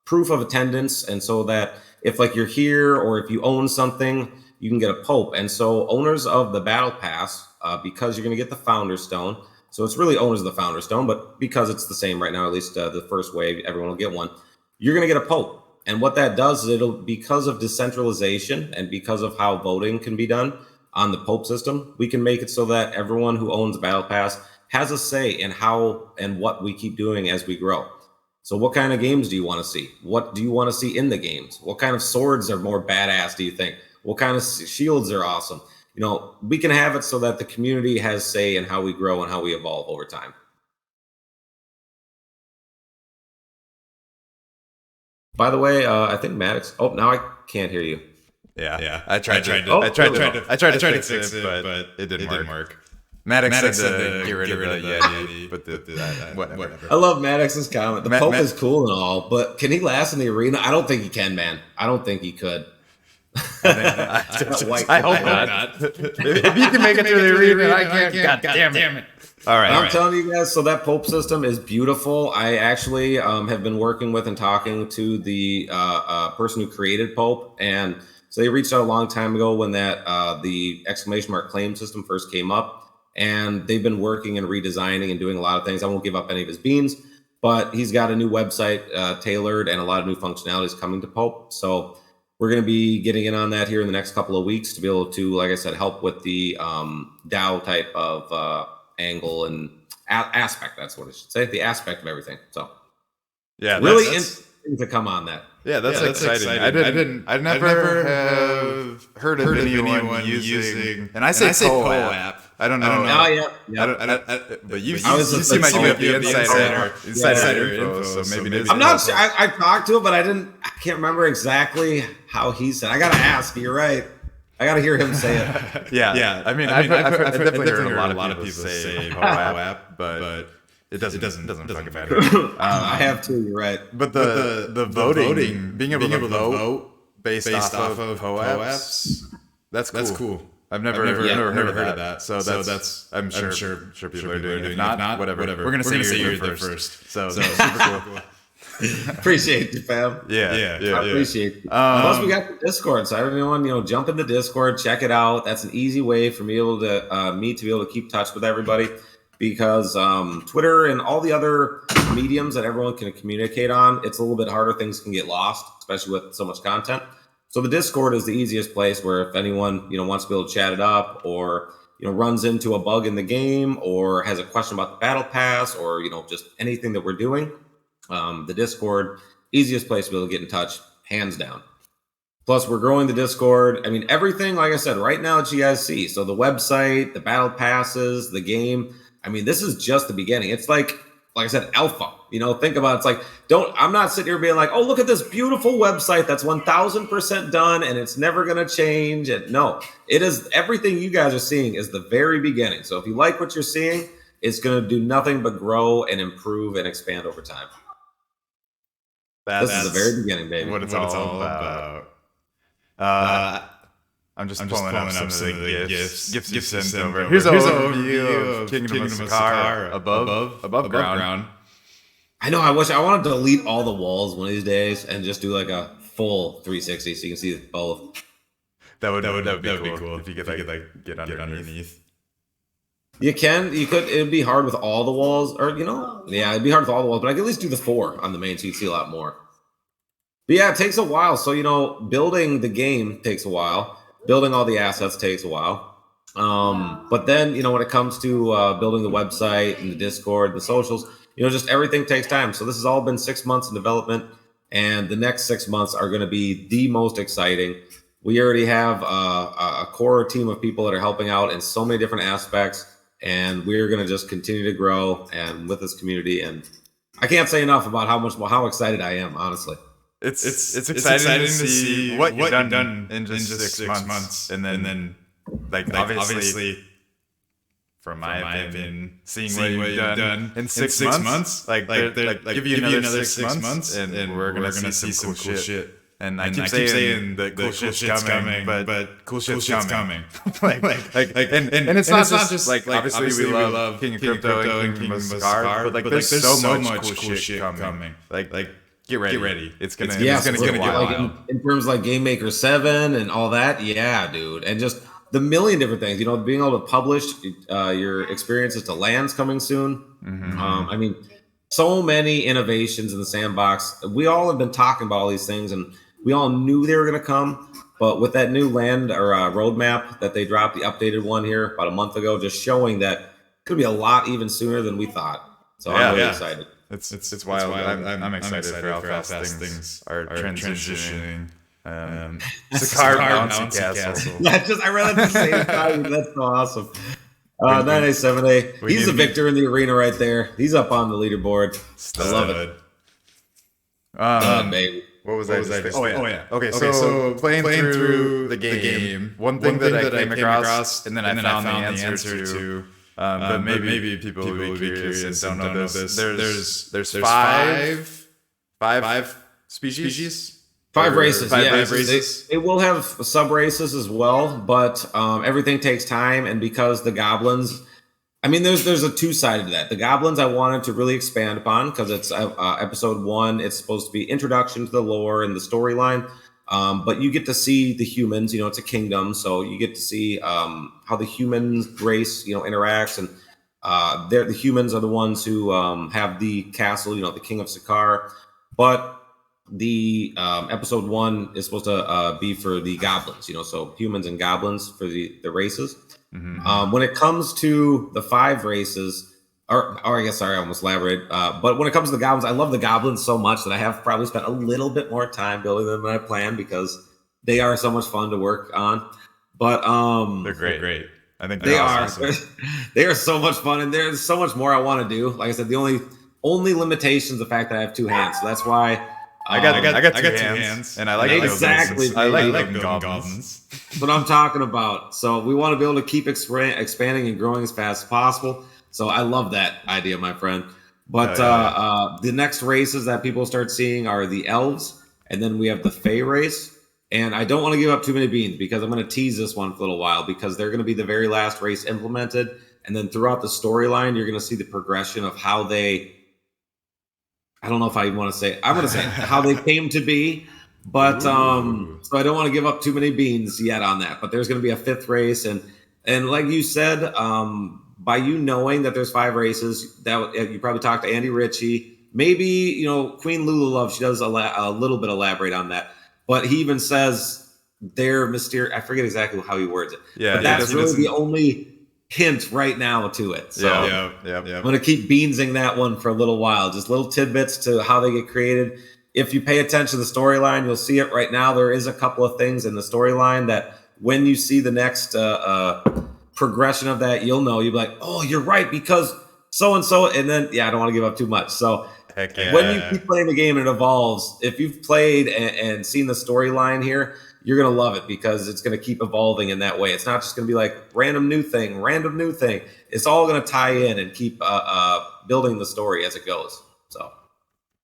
proof of attendance, and so that if like you're here or if you own something, you can get a Pope. And so owners of the Battle Pass, because you're going to get the Founder Stone. So it's really owners of the Founder Stone, but because it's the same right now, at least the first wave, everyone will get one. You're going to get a Pope. And what that does is because of decentralization and because of how voting can be done on the Pope system, we can make it so that everyone who owns Battle Pass has a say in how and what we keep doing as we grow. So what kind of games do you want to see? What do you want to see in the games? What kind of swords are more badass, do you think? What kind of shields are awesome? We can have it so that the community has say in how we grow and how we evolve over time. By the way, I think Maddox. Oh, now I can't hear you. Yeah. I tried to fix it, but it didn't work. Maddox said to get rid of the Yeti, but whatever. I love Maddox's comment. The Pope is cool and all, but can he last in the arena? I don't think he can, man. I don't think he could. I hope not. If you can make it to the arena, I can't. God damn it. All right. I'm telling you guys, so that Pope system is beautiful. I actually have been working with and talking to the person who created Pope. And so they reached out a long time ago when the exclamation mark claim system first came up. And they've been working and redesigning and doing a lot of things. I won't give up any of his beans, but he's got a new website tailored and a lot of new functionalities coming to Pope. So we're going to be getting in on that here in the next couple of weeks to be able to, like I said, help with the DAO type of angle and aspect. That's what I should say. The aspect of everything. So yeah, really interesting to come on that. Yeah, that's exciting. I never have heard of anyone using, and I say co-app. I don't know. Oh, yeah. But you seem like you have the insider info, so maybe it is. I'm not sure. I talked to him, but I can't remember exactly how he said. I got to ask. You're right. I got to hear him say it. Yeah. I mean, I've definitely heard a lot of people say co-app, but it doesn't fucking matter. I have too. You're right. But the voting, being able to vote based off of co-apps, that's cool. I've never heard of that. So that's I'm sure people are doing it. If not, whatever. We're gonna say you're the first. So super cool. Appreciate you, fam. Yeah. I appreciate you. Plus, we got the Discord, so everyone, jump into Discord, check it out. That's an easy way for me to be able to keep touch with everybody. because Twitter and all the other mediums that everyone can communicate on, it's a little bit harder. Things can get lost, especially with so much content. So the Discord is the easiest place where if anyone wants to be able to chat it up, or runs into a bug in the game, or has a question about the battle pass, or just anything that we're doing, the Discord, easiest place to be able to get in touch, hands down. Plus, we're growing the Discord. I mean, everything, like I said, right now that you guys see. So the website, the battle passes, the game. I mean, this is just the beginning. It's like I said, alpha. Think about it. It's like, I'm not sitting here being like, oh, look at this beautiful website that's 1000% done and it's never going to change. And no, it is, everything you guys are seeing is the very beginning. So if you like what you're seeing, it's going to do nothing but grow and improve and expand over time. This is the very beginning, baby. What it's all about. I'm just pulling up some of the gifts you sent over. Here's an overview of Kingdom of Sakaar above ground. I know. I want to delete all the walls one of these days and just do like a full 360 so you can see both. That would be cool if you could get underneath. You could. It'd be hard with all the walls, or yeah, it'd be hard with all the walls. But I could at least do the 4 on the main, so you can see a lot more. But yeah, it takes a while. So building the game takes a while. Building all the assets takes a while. But then, when it comes to building the website and the Discord, the socials, just everything takes time. So this has all been 6 months in development, and the next 6 months are going to be the most exciting. We already have a core team of people that are helping out in so many different aspects, and we're going to just continue to grow and with this community. And I can't say enough about how excited I am, honestly. It's exciting to see what you've done in just 6 months. And then obviously, from my opinion, seeing what you've done in 6 months, give you another 6 months, and we're gonna see some cool shit. And I keep saying that cool shit's coming, but cool shit's coming. and it's not just obviously we love King of Crypto and King of Sakaar, but there's so much cool shit coming. Get ready. It's gonna get wild. In terms of Game Maker 7 and all that, yeah, dude. And just the million different things, being able to publish your experiences to lands coming soon. Mm-hmm. I mean, so many innovations in the sandbox. We all have been talking about all these things, and we all knew they were going to come. But with that new land or roadmap that they dropped, the updated one here about a month ago, just showing that it could be a lot even sooner than we thought. So I'm really excited. It's wild. I'm excited for how fast things are transitioning. Sakaar Bouncy Castle. I read that at the same time. That's so awesome. 9A7A. He's the victor in the arena right there. He's up on the leaderboard. I love it. Baby. What was I? Oh yeah. Okay, so playing through the game, one thing that I came across, and then I found the answer to. But maybe people would be curious and don't know this. There's five species. 5 races. Five races. They will have sub races as well, but everything takes time. And because the goblins, I mean, there's a 2-sided to that. The goblins I wanted to really expand upon because it's episode 1. It's supposed to be introduction to the lore and the storyline. But you get to see the humans, it's a kingdom. So you get to see how the human race, interacts. And the humans are the ones who have the castle, the King of Sakaar. But the episode 1 is supposed to be for the goblins, so humans and goblins for the races. Mm-hmm. When it comes to the 5 races, or I guess, sorry, I almost elaborated. But when it comes to the goblins, I love the goblins so much that I have probably spent a little bit more time building them than I planned because they are so much fun to work on. But they're great. I think they awesome. are. They are so much fun, and there's so much more I want to do. Like I said, the only limitation is the fact that I have 2 hands. So that's why. I got two hands, and I like exactly. I like goblins. That's what I'm talking about. So we want to be able to keep expanding and growing as fast as possible. So I love that idea, my friend. But the next races that people start seeing are the elves, and then we have the Fae race. And I don't want to give up too many beans because I'm going to tease this one for a little while because they're going to be the very last race implemented. And then throughout the storyline, you're going to see the progression of how they. I don't know if I want to say. I'm going to say how they came to be, but so I don't want to give up too many beans yet on that. But there's going to be a 5th race, and like you said, by you knowing that there's 5 races, that you probably talked to Andy Ritchie. Maybe, Queen Lulu Love, she does a little bit elaborate on that. But he even says they're mysterious. I forget exactly how he words it. Yeah, but that's really the only hint right now to it. So yeah. I'm going to keep beansing that one for a little while. Just little tidbits to how they get created. If you pay attention to the storyline, you'll see it right now. There is a couple of things in the storyline that when you see the next progression of that, you'll know. You'll be like, oh, you're right, because so-and-so. And then, I don't want to give up too much. So when you keep playing the game and it evolves, if you've played and seen the storyline here, you're going to love it because it's going to keep evolving in that way. It's not just going to be like random new thing. It's all going to tie in and keep building the story as it goes. So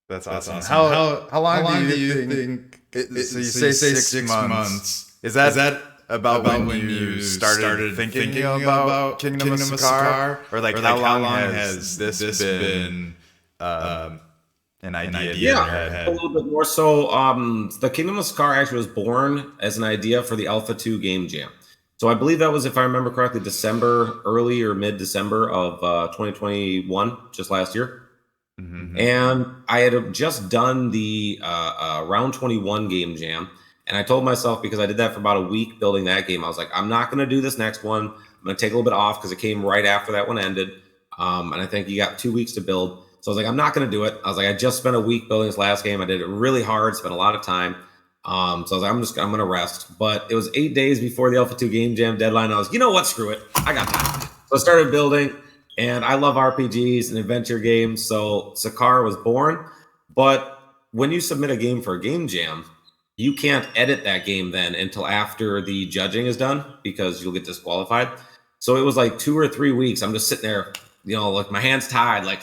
that's awesome. How long do you think so you say 6 months. Is that about when you started thinking about Kingdom of Sakaar? Or how long has this been an idea in your head? A little bit more. So the Kingdom of Sakaar actually was born as an idea for the Alpha 2 Game Jam. So I believe that was, if I remember correctly, early or mid-December of 2021, just last year. Mm-hmm. And I had just done the round 21 Game Jam. And I told myself, because I did that for about a week building that game, I was like, I'm not going to do this next one. I'm going to take a little bit off because it came right after that one ended. And I think you got 2 weeks to build. So I was like, I'm not going to do it. I was like, I just spent a week building this last game. I did it really hard, spent a lot of time. So I was like, I'm going to rest. But it was 8 days before the Alpha 2 Game Jam deadline. I was, you know what? Screw it. I got time. So I started building, and I love RPGs and adventure games. So Sakaar was born. But when you submit a game for a game jam, you can't edit that game then until after the judging is done because you'll get disqualified. So it was like 2 or 3 weeks. I'm just sitting there, like my hands tied, like,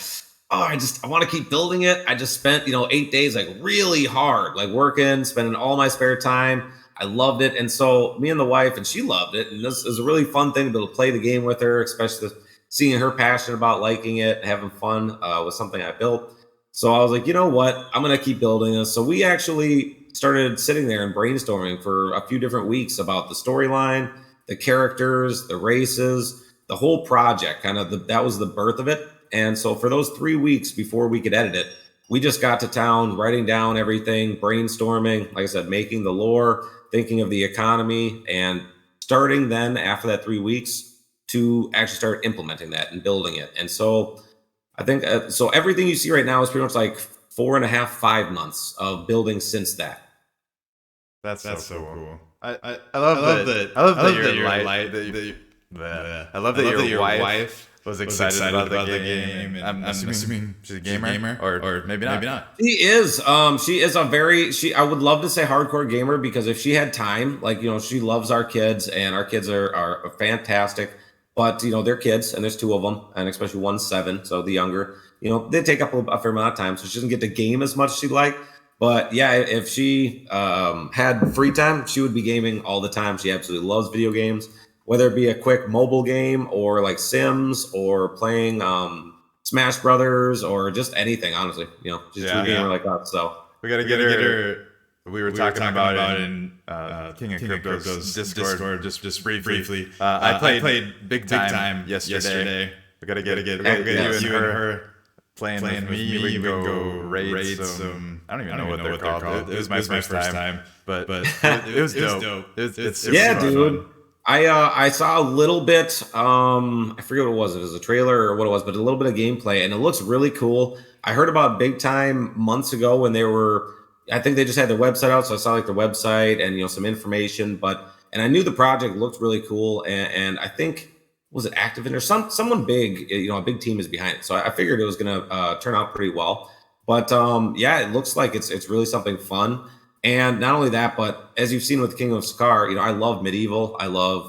I want to keep building it. I just spent, 8 days, like really hard, like working, spending all my spare time. I loved it. And so me and the wife, and she loved it. And this is a really fun thing to be able to play the game with her, especially seeing her passionate about liking it, having fun with something I built. So I was like, you know what? I'm going to keep building this. So we actually started sitting there and brainstorming for a few different weeks about the storyline, the characters, the races, the whole project. That was the birth of it. And so for those 3 weeks before we could edit it, we just got to town, writing down everything, brainstorming, like I said, making the lore, thinking of the economy, and starting then after that 3 weeks to actually start implementing that and building it. And so I think, so everything you see right now is pretty much like 4.5, 5 months of building since that. That's so cool. I love that your wife was excited about the game. And I'm assuming she's a gamer, or maybe not. She is. She is I would love to say hardcore gamer, because if she had time, she loves our kids, and our kids are fantastic. But they're kids, and there's 2 of them, and especially one's 7, so the younger, they take up a fair amount of time, so she doesn't get to game as much as she'd like. But yeah, if she had free time, she would be gaming all the time. She absolutely loves video games, whether it be a quick mobile game or like Sims or playing Smash Brothers or just anything. Honestly, she's a gamer like us. So we gotta get her. We were talking about in King of Crypto's Discord just briefly. I played big time yesterday. We gotta get you and her playing with me. We can go raid some. I don't even know what they're called. It was my first time, but it was dope. It's dude. I saw a little bit. I forget what it was. If it was a trailer or what it was, but a little bit of gameplay, and it looks really cool. I heard about Big Time months ago when they were. I think they just had their website out, so I saw their website and some information. And I knew the project looked really cool, and I think, was it Activision or someone big? A big team is behind it, so I figured it was gonna turn out pretty well. But it looks like it's really something fun. And not only that, but as you've seen with Kingdom of Sakaar, I love medieval. I love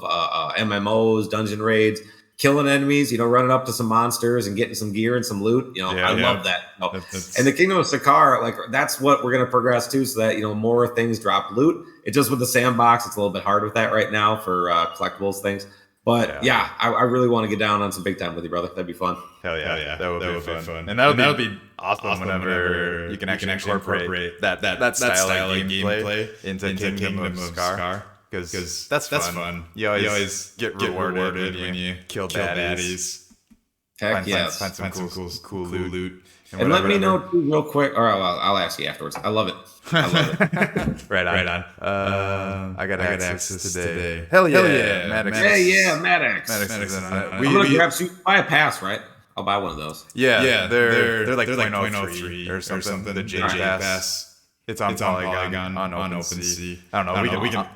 MMOs, dungeon raids, killing enemies, running up to some monsters and getting some gear and some loot. I love that. And the Kingdom of Sakaar, that's what we're going to progress to, so that, more things drop loot. It's just with the sandbox, it's a little bit hard with that right now for collectibles things. But I really want to get down on some big time with you, brother. That'd be fun. Hell yeah. That would be fun. And that'll be awesome whenever you can actually incorporate that style of gameplay into Kingdom of Sakaar. Because that's fun. You always get rewarded when you kill baddies. Heck yes. Find some cool loot. And let me know too, real quick, or I'll ask you afterwards. I love it. I love it. Right on. I got access today. Hell yeah, Maddox. Yeah, yeah, Maddox. I'm gonna grab buy a pass, right? I'll buy one of those. Yeah, they're like 0.03 or something. The JJ pass. It's on Polygon on OpenSea. I don't know. We can.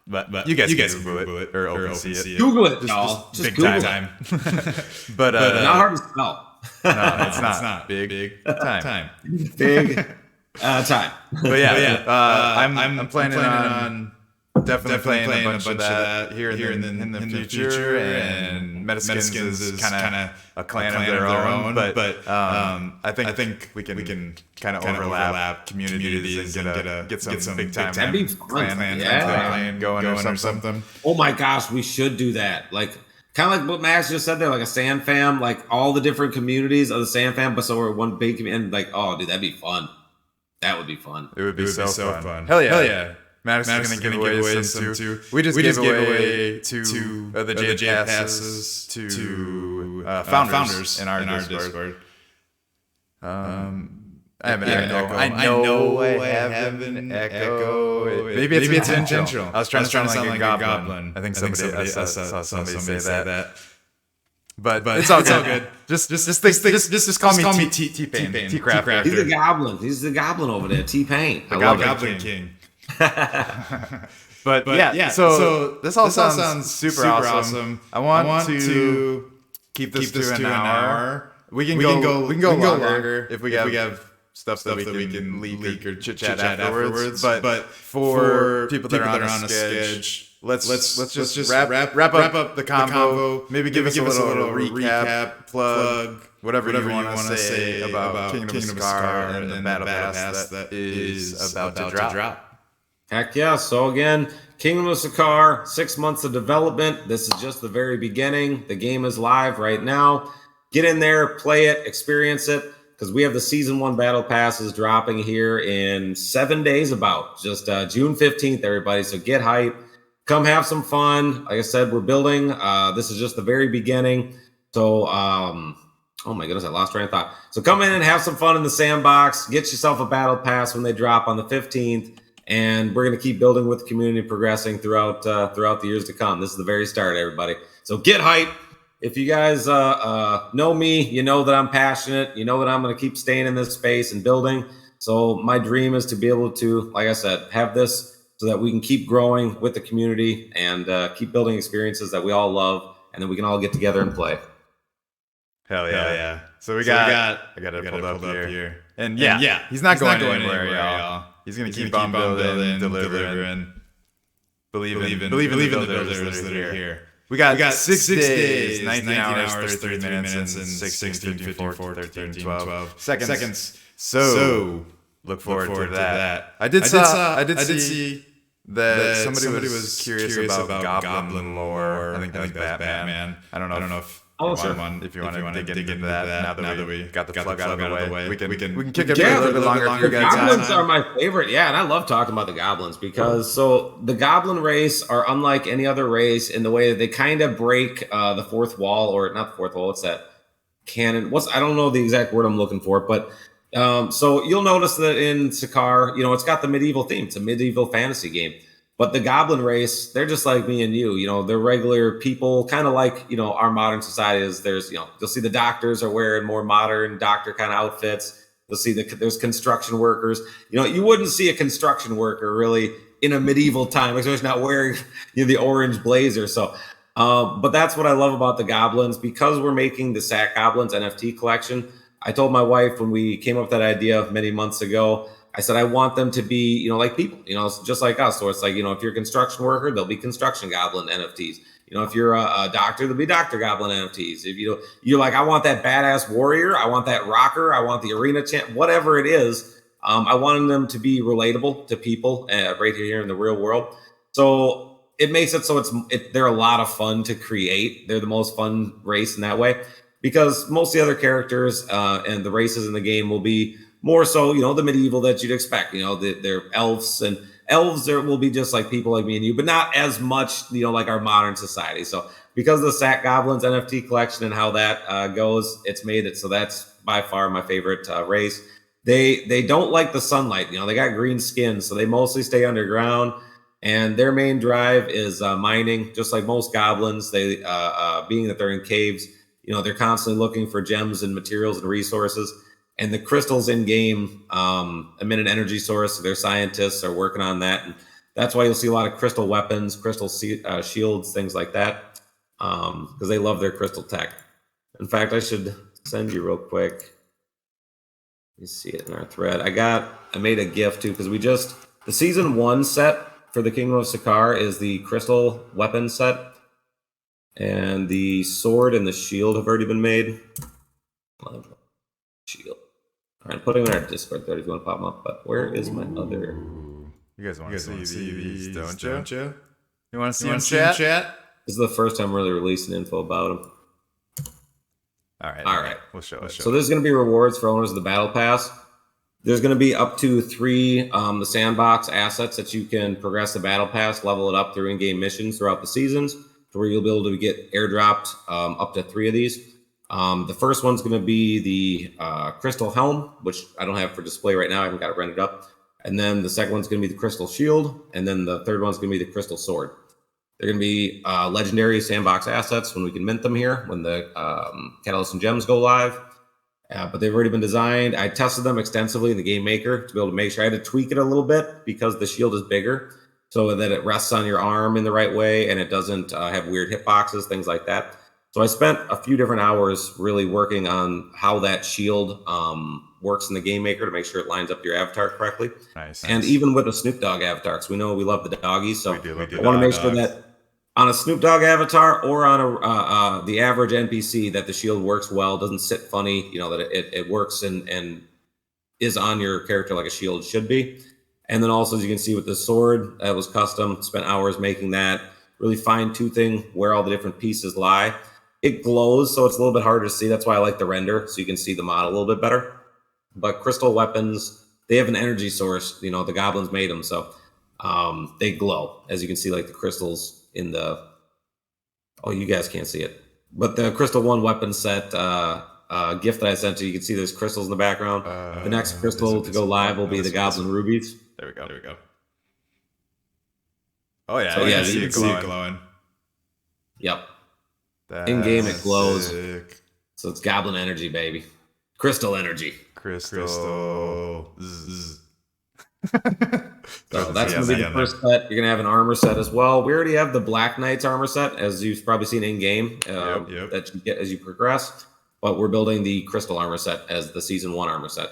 But you guys can Google it or OpenSea it. Google it, y'all. Just big Google time. But not hard to spell. No, it's not. Big time. Big time. But yeah, I'm planning on definitely playing a bunch of that here in the future. And metaSKINZ is kind of a clan of their own. But I think we can kind of overlap communities and get some big time clan going or something. Oh my gosh, we should do that. Like, kind of like what Max just said there, like a sand fam, like all the different communities of the sand fam, but so we're one big community. And like, oh, dude, that'd be fun. That would be fun. It would be so fun. Hell yeah. Maddox is going to give away some too. We just gave away two of the J passes to founders in our Discord. I have an echo. I know I have an echo. Maybe it's intentional. I was trying to sound like a goblin. I think somebody saw somebody say that. But it's all good. Just call me T-Pain. T-Krafter. He's the goblin. He's the goblin over there. T-Pain. The Goblin King. But yeah. So this all sounds super awesome. I want to keep this to an hour. We can go longer if we have stuff that we can leak or chit chat afterwards. But for people that are on a sketch, let's just wrap up the convo. Maybe give us a little recap, plug, whatever you want to say about Kingdom of Sakaar and the battle pass that is about to drop. Heck yeah. So again, Kingdom of Sakaar, 6 months of development. This is just the very beginning. The game is live right now. Get in there, play it, experience it, because we have the Season 1 Battle Passes dropping here in 7 days about. Just June 15th, everybody. So get hype. Come have some fun. Like I said, we're building. This is just the very beginning. So, oh my goodness, I lost train of thought. So come in and have some fun in the sandbox. Get yourself a Battle Pass when they drop on the 15th. And we're going to keep building with the community, progressing throughout the years to come. This is the very start, everybody. So get hype. If you guys know me, you know that I'm passionate. You know that I'm going to keep staying in this space and building. So my dream is to be able to, like I said, have this so that we can keep growing with the community and keep building experiences that we all love, and then we can all get together and play. Hell yeah. So I got it pulled up here. And yeah, he's not going anywhere, y'all. He's going to keep on building, delivering, believe in the builders that are here. We got 6 days, 19 hours, 33 minutes, and 16, 14, 13, 12 seconds. So look forward to that. I did see that somebody was curious about Goblin lore. I think that's Batman. I don't know if if you want to dig into that now that we got the plug out of the way, we can kick it for a little bit longer. The goblins are my favorite. Yeah, and I love talking about the goblins because so the goblin race are unlike any other race in the way that they kind of break the fourth wall, or not the fourth wall. What's that? Canon. I don't know the exact word I'm looking for, but so you'll notice that in Sakaar, it's got the medieval theme. It's a medieval fantasy game. But the goblin race, they're just like me and you. They're regular people, kind of like, our modern society is. There's, you'll see the doctors are wearing more modern doctor kind of outfits. You'll see there's construction workers. You wouldn't see a construction worker really in a medieval time, especially not wearing the orange blazer. So, but that's what I love about the goblins, because we're making the Sack Goblins NFT collection. I told my wife when we came up with that idea many months ago, I said, I want them to be, like people, just like us. So it's like, if you're a construction worker, there'll be construction goblin NFTs. If you're a doctor, there'll be doctor goblin NFTs. If you're like, I want that badass warrior, I want that rocker, I want the arena champ, whatever it is. I wanted them to be relatable to people right here in the real world. So it makes it so they're a lot of fun to create. They're the most fun race in that way, because most of the other characters and the races in the game will be more so, the medieval that you'd expect. They're elves and elves will be just like people like me and you, but not as much, like our modern society. So because of the Sack Goblins NFT collection and how that goes, it's made it so that's by far my favorite race. They don't like the sunlight. They got green skin, so they mostly stay underground. And their main drive is mining, just like most goblins. They, being that they're in caves, they're constantly looking for gems and materials and resources. And the crystals in game emit an energy source. So their scientists are working on that, and that's why you'll see a lot of crystal weapons, crystal shields, things like that, because they love their crystal tech. In fact, I should send you real quick. You see it in our thread. I made a gift too, because the season 1 set for the Kingdom of Sakaar is the crystal weapon set, and the sword and the shield have already been made. Shield. All right, putting them in our Discord thread if you want to pop them up. But where is my other? You guys want to see these, don't you? You want to see them chat? This is the first time really releasing info about them. All right. We'll show it. So there's going to be rewards for owners of the Battle Pass. There's going to be up to 3 the sandbox assets that you can progress the Battle Pass, level it up through in-game missions throughout the seasons, to where you'll be able to get airdropped up to 3 of these. The first one's going to be the Crystal Helm, which I don't have for display right now. I haven't got it rendered up. And then the second one's going to be the Crystal Shield. And then the third one's going to be the Crystal Sword. They're going to be legendary sandbox assets when we can mint them here, when the Catalyst and Gems go live. But they've already been designed. I tested them extensively in the Game Maker to be able to make sure. I had to tweak it a little bit because the shield is bigger, so that it rests on your arm in the right way and it doesn't have weird hitboxes, things like that. So I spent a few different hours really working on how that shield works in the Game Maker to make sure it lines up your avatar correctly. Nice. And even with a Snoop Dogg avatar, because we know we love the doggies. So we I want to make sure that on a Snoop Dogg avatar or on the average NPC that the shield works well, doesn't sit funny, that it works and is on your character like a shield should be. And then also, as you can see with the sword, that was custom, spent hours making that, really fine-toothing where all the different pieces lie. It glows, so it's a little bit harder to see. That's why I like the render, so you can see the model a little bit better. But crystal weapons, they have an energy source. The goblins made them, so they glow. As you can see, like the crystals in the... Oh, you guys can't see it. But the Crystal 1 weapon set gift that I sent you can see there's crystals in the background. The next crystal to go live will be the Goblin Rubies. There we go. Oh, yeah. So, you can see it glowing. Yep. That's in game it glows. Sick. So it's Goblin energy, baby. Crystal energy. Crystal. So that's going to be the first set. You're going to have an armor set as well. We already have the Black Knight's armor set, as you've probably seen in game, that you get as you progress. But we're building the Crystal armor set as the Season 1 armor set.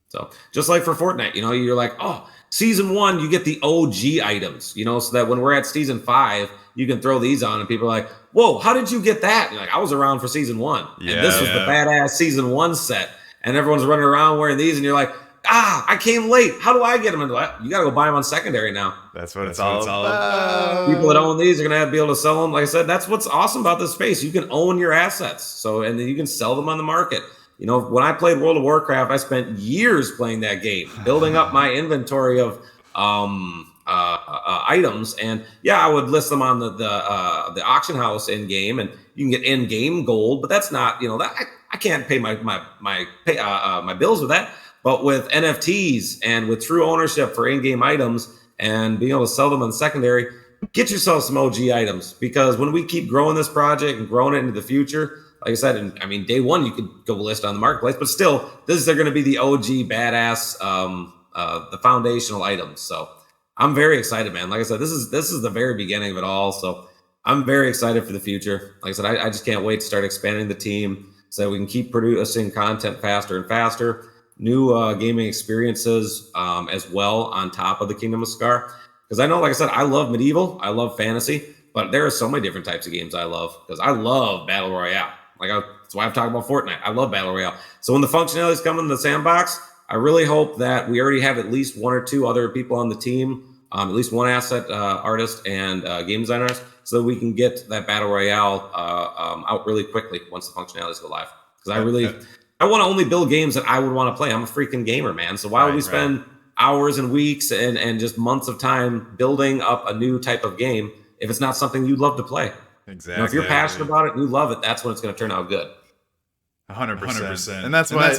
So just like for Fortnite, you're like, oh, Season 1, you get the OG items, so that when we're at Season 5, you can throw these on and people are like, whoa, how did you get that? And you're like, I was around for Season 1. Yeah, and this was the badass Season 1 set. And everyone's running around wearing these and you're like, I came late. How do I get them? And you got to go buy them on secondary now. That's what it's all about. People that own these are going to be able to sell them. Like I said, that's what's awesome about this space. You can own your assets. So, and then you can sell them on the market. When I played World of Warcraft, I spent years playing that game, building up my inventory of items. And yeah, I would list them on the auction house in game, and you can get in game gold, but that's not, that I can't pay my bills with that. But with NFTs and with true ownership for in-game items and being able to sell them on secondary, get yourself some OG items, because when we keep growing this project and growing it into the future, like I said, and I mean, day one, you could go list on the marketplace, but still, they're going to be the OG badass, the foundational items. So I'm very excited, man. Like I said, this is the very beginning of it all. So I'm very excited for the future. Like I said, I just can't wait to start expanding the team so that we can keep producing content faster and faster. New gaming experiences as well on top of the Kingdom of Sakaar. Because I know, like I said, I love medieval, I love fantasy, but there are so many different types of games I love, because I love Battle Royale. That's why I'm talking about Fortnite. I love Battle Royale. So when the functionalities come in the sandbox, I really hope that we already have at least 1 or 2 other people on the team, at least 1 asset artist and game design artist, so that we can get that Battle Royale out really quickly once the functionalities go live. Because I want to only build games that I would want to play. I'm a freaking gamer, man. So why would we spend hours and weeks and just months of time building up a new type of game if it's not something you love to play. Exactly. If you're passionate about it and you love it, that's when it's going to turn out good. 100%. And that's why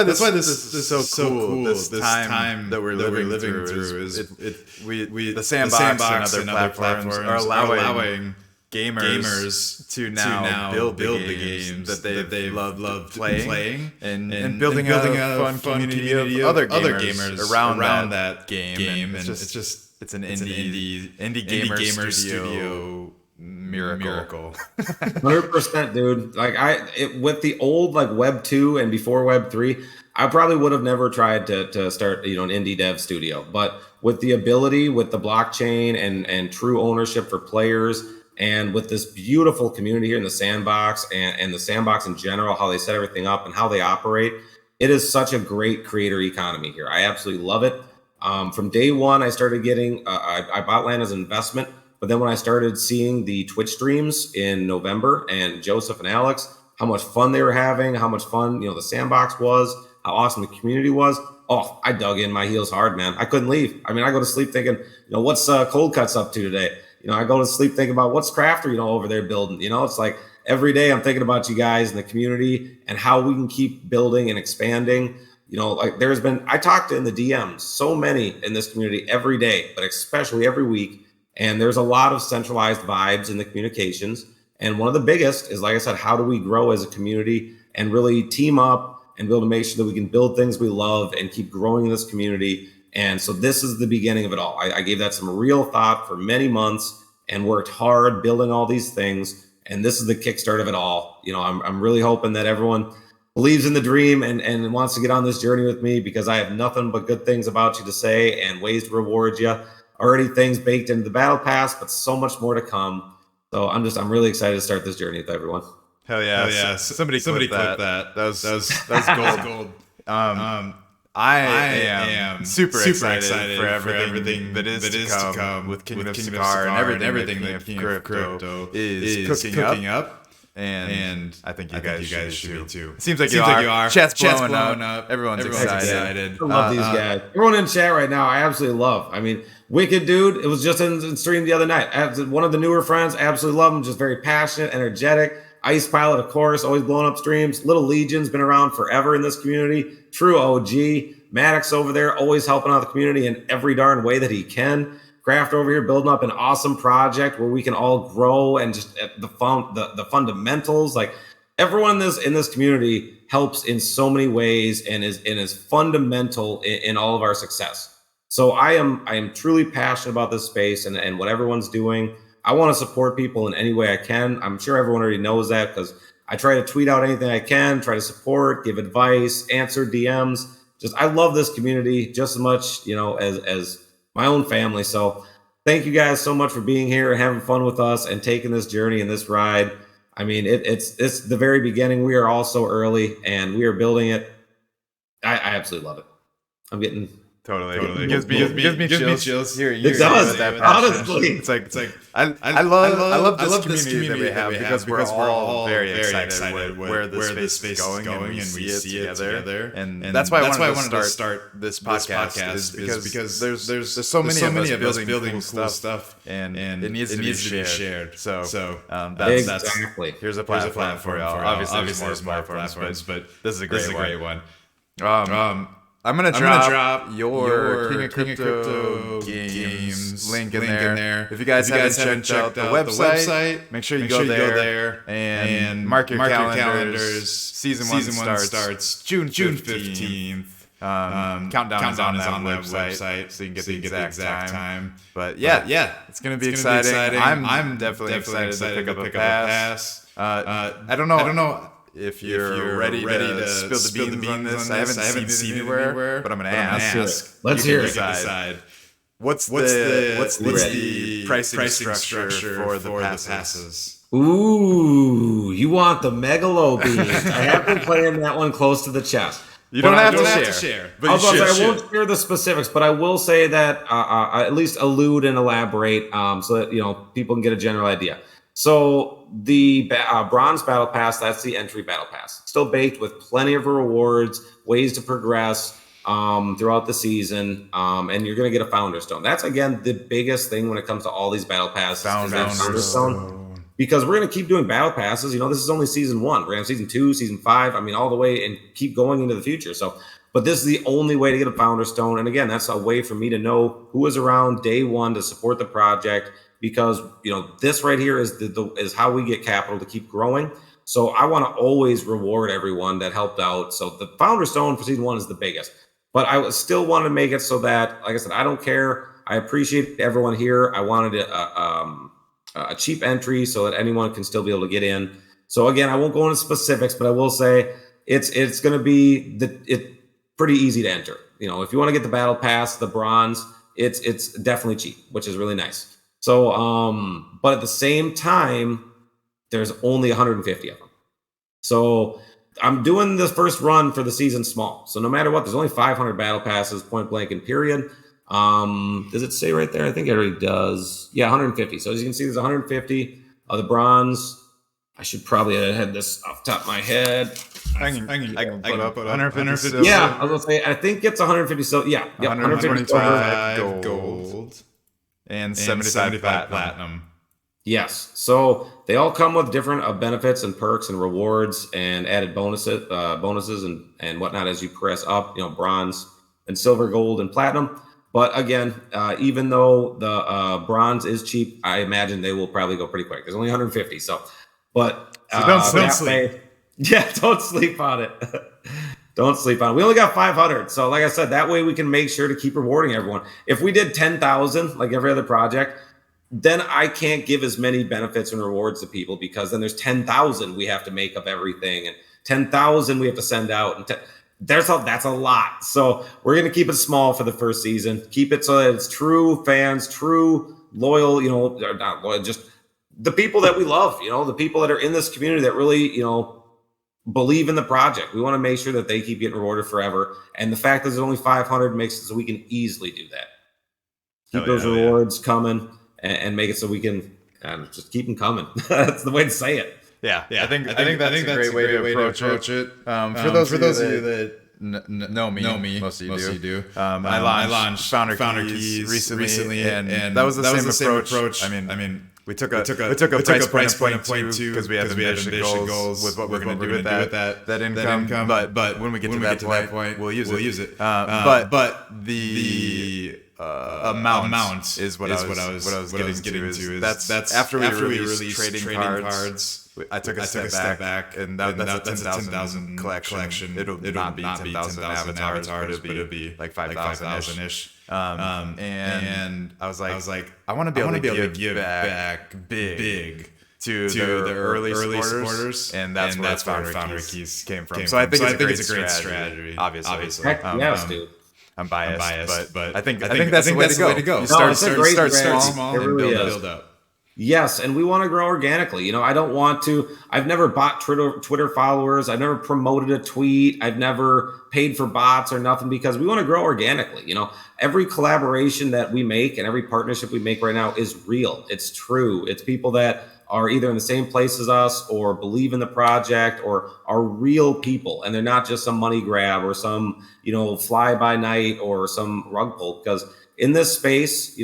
this is so cool. This time that we're living through is the sandbox and other platforms are allowing gamers to now build the games that they love playing and building a fun community of other gamers around that game. And it's an indie gamer studio miracle. 100%, dude. With the old Web 2 and before Web 3, I probably would have never tried to start an indie dev studio. But with the ability, with the blockchain and true ownership for players, and with this beautiful community here in the sandbox and the sandbox in general, how they set everything up and how they operate, it is such a great creator economy here. I absolutely love it. From day one, I started getting, I bought land as an investment, but then when I started seeing the Twitch streams in November and Joseph and Alex, how much fun they were having, how much fun, the sandbox was, how awesome the community was. Oh, I dug in my heels hard, man. I couldn't leave. I go to sleep thinking, what's Cold Cuts up to today? I go to sleep thinking about what's Krafter, over there building. It's like every day I'm thinking about you guys and the community and how we can keep building and expanding. I talked in the DMs, so many in this community every day, but especially every week. And there's a lot of centralized vibes in the communications. And one of the biggest is, like I said, how do we grow as a community and really team up and build to make sure that we can build things we love and keep growing in this community. And so this is the beginning of it all. I gave that some real thought for many months and worked hard building all these things. And this is the kickstart of it all. I'm really hoping that everyone believes in the dream and wants to get on this journey with me, because I have nothing but good things about you to say and ways to reward you. Already things baked into the battle pass, but so much more to come. So I'm really excited to start this journey with everyone. Hell yeah. Somebody clip that. That was gold. I am super excited for everything that is to come with King of Sakaar and everything that King of Crypto is cooking up. And I think you guys should be too. It seems like you are. Chat's blowing up. Everyone's excited. I love these guys. Everyone in chat right now, I absolutely love. Wicked dude. It was just in stream the other night. One of the newer friends, I absolutely love him. Just very passionate, energetic. Ice Pilot, of course, always blowing up streams. Little Legion's been around forever in this community. True OG. Maddox over there, always helping out the community in every darn way that he can. Krafter over here building up an awesome project where we can all grow and just the fundamentals. Everyone in this community helps in so many ways and is fundamental in all of our success. So I am truly passionate about this space and what everyone's doing. I want to support people in any way I can. I'm sure everyone already knows that, because I try to tweet out anything I can, try to support, give advice, answer DMs. I love this community just as much, as my own family. So thank you guys so much for being here and having fun with us and taking this journey and this ride. It's the very beginning. We are all so early and we are building it. I absolutely love it. I'm getting Totally. Gives me chills. It does. Honestly, it's like I love this community that we have because we're all very excited where the space is going and we see it together. And that's why I wanted to start this podcast is because there's so many of us building cool stuff and it needs to be shared. So that's exactly. Here's a platform for y'all. Obviously there's more platforms, but this is a great one. I'm gonna drop your King of Crypto games link in there. If you guys haven't checked out the website, make sure you go there and mark your calendars. Season 1 starts June 15th. Countdown is on that website, so you can get the exact time. But yeah, it's gonna be exciting. I'm definitely excited to pick up a pass. I don't know if you're ready to spill the beans on this. I haven't seen it anywhere, but I'm gonna ask. Let's hear it. Decide. What's the pricing structure for the passes? Ooh, you want the megalo beans? I have been playing that one close to the chest. You don't have to share. But I won't share the specifics, but I will say that at least allude and elaborate so that people can get a general idea. So the bronze battle pass, that's the entry battle pass. Still baked with plenty of rewards, ways to progress. throughout the season, and you're going to get a Founder Stone. That's, again, the biggest thing when it comes to all these battle passes. Founder Stone. Because we're going to keep doing battle passes. This is only season 1. We're going to have season 2, season 5. I mean, all the way, and keep going into the future. So, but this is the only way to get a Founder Stone. And again, that's a way for me to know who is around day 1 to support the project. Because this right here is is how we get capital to keep growing. So I want to always reward everyone that helped out. So the Founder Stone for season 1 is the biggest. But I still want to make it so that, like I said, I don't care. I appreciate everyone here. I wanted a cheap entry so that anyone can still be able to get in. So again, I won't go into specifics, but I will say it's going to be pretty easy to enter. If you want to get the battle pass, the bronze, it's definitely cheap, which is really nice. So, but at the same time, there's only 150 of them. So I'm doing this first run for the season small. So no matter what, there's only 500 battle passes, point blank and period. Does it say right there? I think it already does. Yeah, 150. So as you can see, there's 150 of the bronze. I should probably have had this off the top of my head. I can put up 150. Yeah, I was gonna say, I think it's 150. So yeah, 125 gold and 75 platinum. Yes. So they all come with different benefits and perks and rewards and added bonuses and whatnot as you press up, bronze and silver, gold, and platinum. But again, even though the bronze is cheap, I imagine they will probably go pretty quick. There's only 150. So don't sleep. Yeah, don't sleep on it. Don't sleep on it. We only got 500. So like I said, that way we can make sure to keep rewarding everyone. If we did 10,000, like every other project, then I can't give as many benefits and rewards to people, because then there's 10,000 we have to make of everything, and 10,000 we have to send out. And that's a lot. So we're going to keep it small for the first season. Keep it so that it's true fans, true loyal, not loyal, just the people that we love, the people that are in this community that really, believe in the project. We want to make sure that they keep getting rewarded forever. And the fact that there's only 500 makes it so we can easily do that. Keep those rewards coming and make it so we can just keep them coming. That's the way to say it. Yeah. I think that's a great way to approach it. For those of you that know me, most of you do. I launched Founder Keys recently, and that was the same approach. I mean, we took a price point of 0.2 because we have ambitious goals with what we're going to do with that income. But when we get to that point, we'll use it. But the amount is what I was getting to. That's after we released trading cards. I took a step back, and that's a 10,000 collection. It'll not be 10,000 avatars, but it'll be like 5,000 ish. And I was like, I want to be able to give back big to the early supporters, and that's where Founder Keys came from. So I think it's a great strategy. Obviously, heck yes, dude. I'm biased, but I think that's the way to go. Start small and build up. Yes, and we want to grow organically. I've never bought Twitter followers. I've never promoted a tweet. I've never paid for bots or nothing, because we want to grow organically. Every collaboration that we make and every partnership we make right now is real. It's true. It's people that are either in the same place as us or believe in the project or are real people. And they're not just some money grab or some, fly by night or some rug pull. Because in this space,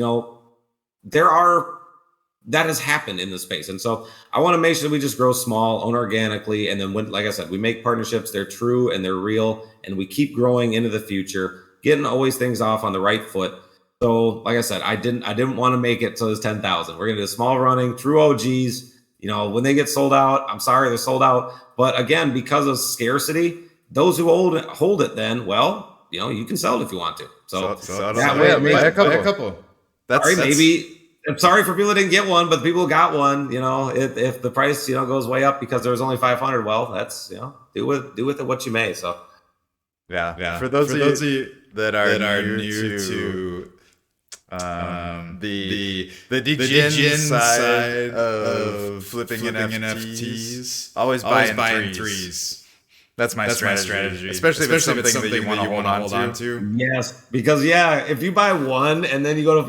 that has happened in this space. And so I want to make sure that we just grow small, own organically. And then like I said, we make partnerships, they're true and they're real, and we keep growing into the future, getting always things off on the right foot. So like I said, I didn't want to make it so there's 10,000. We're going to do small running, true OGs. When they get sold out, I'm sorry, they're sold out. But again, because of scarcity, those who hold it then, well, you can sell it if you want to. So that way, buy a couple. I'm sorry for people that didn't get one, but people got one. If the price goes way up because there was only 500, well, that's do with it what you may. So yeah. For those of you that are new to the degen side of flipping NFTs, always buying threes. That's my strategy. Especially if it's something that you want to hold on to. Yes, because if you buy one and then you have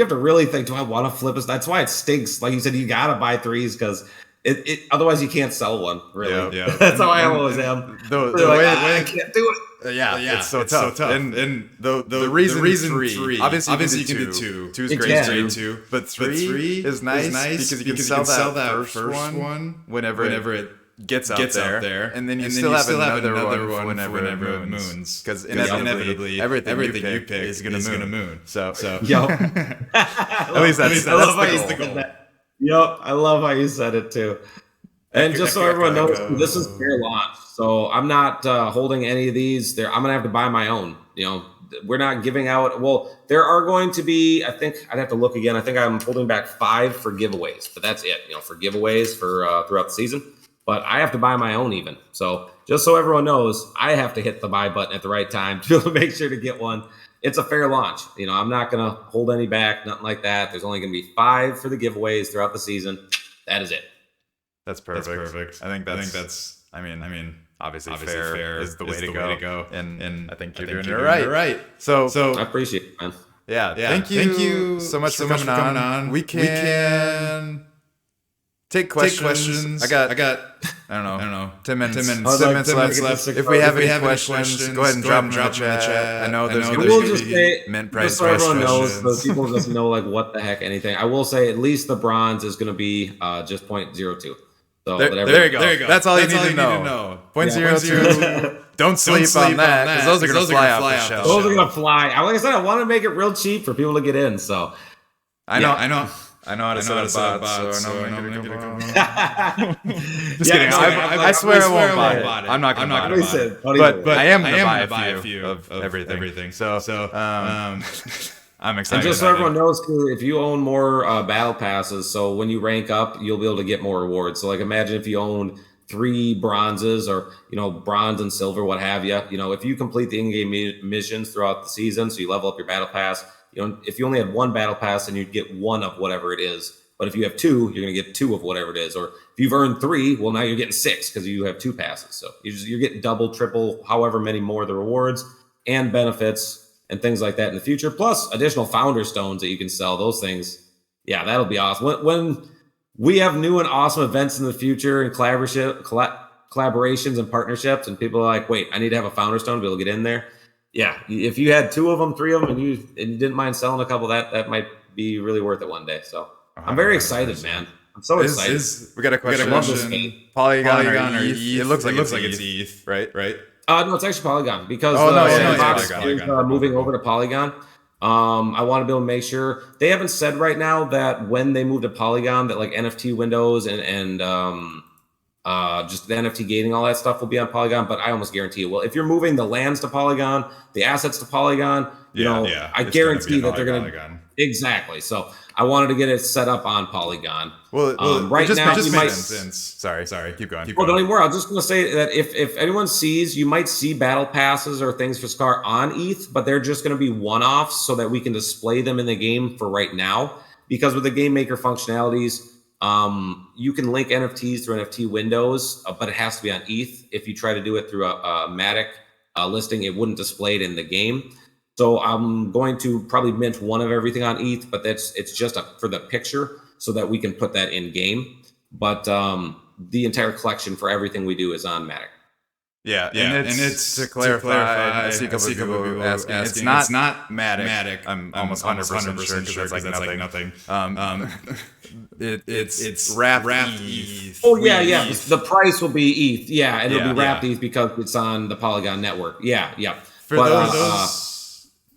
to really think, do I want to flip this? That's why it stinks. Like you said, you got to buy threes because it otherwise you can't sell one. Really, yeah. That's how I always am. The way I can't do it. it's so tough. And the reason three, obviously you can do two. Two is great too. But three is nice because you can sell that first one whenever it gets out there, and then you still have another one whenever it moons. Because inevitably everything you pick is going to moon. So at least that's the goal. Yep, I love how you said it too. And just so everyone knows, this is fair launch. So I'm not holding any of these. I'm going to have to buy my own. We're not giving out. Well, there are going to be, I think I'd have to look again. I think I'm holding back 5 for giveaways, but that's it, for giveaways for throughout the season. But I have to buy my own even. So just so everyone knows, I have to hit the buy button at the right time to be able to make sure to get one. It's a fair launch. I'm not going to hold any back, nothing like that. There's only going to be 5 for the giveaways throughout the season. That is it. That's perfect. I think that's. I mean, obviously fair is the way to go, and I think you're doing it right. So I appreciate it, man. Yeah. Thank you so much for coming on. We can take questions. I got. I don't know. 10 minutes left. If we have any questions, go ahead and drop them in the chat. I know there's going to be mint price so everyone questions. knows, so people just know what the heck anything. I will say at least the bronze is going to be just 0.02. So there you go. That's all you need to know. 0.02. Don't sleep on that because those are going to fly off the shelf. Those are going to fly. Like I said, I want to make it real cheap for people to get in. So I know how to set up bots, so I know I'm going to go. Just kidding. I swear I won't buy it. I'm not going to buy it. But I am going to buy a few of everything. So I'm excited. And just so everyone knows, if you own more battle passes, so when you rank up, you'll be able to get more rewards. So like imagine if you owned 3 bronzes or bronze and silver, what have you. If you complete the in-game missions throughout the season, so you level up your battle pass. If you only had 1 battle pass, then you'd get 1 of whatever it is. But if you have 2, you're going to get 2 of whatever it is. Or if you've earned 3, well, now you're getting 6 because you have 2 passes. So you're getting double, triple, however many more of the rewards and benefits and things like that in the future, plus additional founder stones that you can sell. Those things, yeah, that'll be awesome. When we have new and awesome events in the future and collaborations and partnerships, and people are like, wait, I need to have a founder stone to be able to get in there. Yeah, if you had 2 of them, 3 of them, and you didn't mind selling a couple, that might be really worth it one day. So I'm very excited, man. I'm so excited. We got a question. I love this game. Polygon or ETH? It looks like it's ETH, right? No, it's actually Polygon because Sandbox is moving over to Polygon. I want to be able to make sure they haven't said right now that when they move to Polygon that like NFT windows and just the NFT gating, all that stuff will be on Polygon. But I almost guarantee you, well, if you're moving the lands to Polygon, the assets to Polygon, I guarantee that they're going to exactly. So I wanted to get it set up on Polygon. Well, right now, just made sense. Sorry, keep going. Don't anymore. I was just going to say that if anyone sees, you might see battle passes or things for Sakaar on ETH, but they're just going to be one-offs so that we can display them in the game for right now. Because with the game maker functionalities, you can link NFTs through NFT windows, but it has to be on ETH. If you try to do it through a Matic listing, it wouldn't display it in the game. So I'm going to probably mint one of everything on ETH, but it's just for the picture so that we can put that in game. But the entire collection for everything we do is on Matic. Yeah. And it's to clarify, I see a couple of people asking, it's not Matic. I'm almost 100% sure because that's like nothing. It's wrapped ETH. Oh, yeah. The price will be ETH. Yeah, and it'll be wrapped ETH because it's on the Polygon network. Yeah.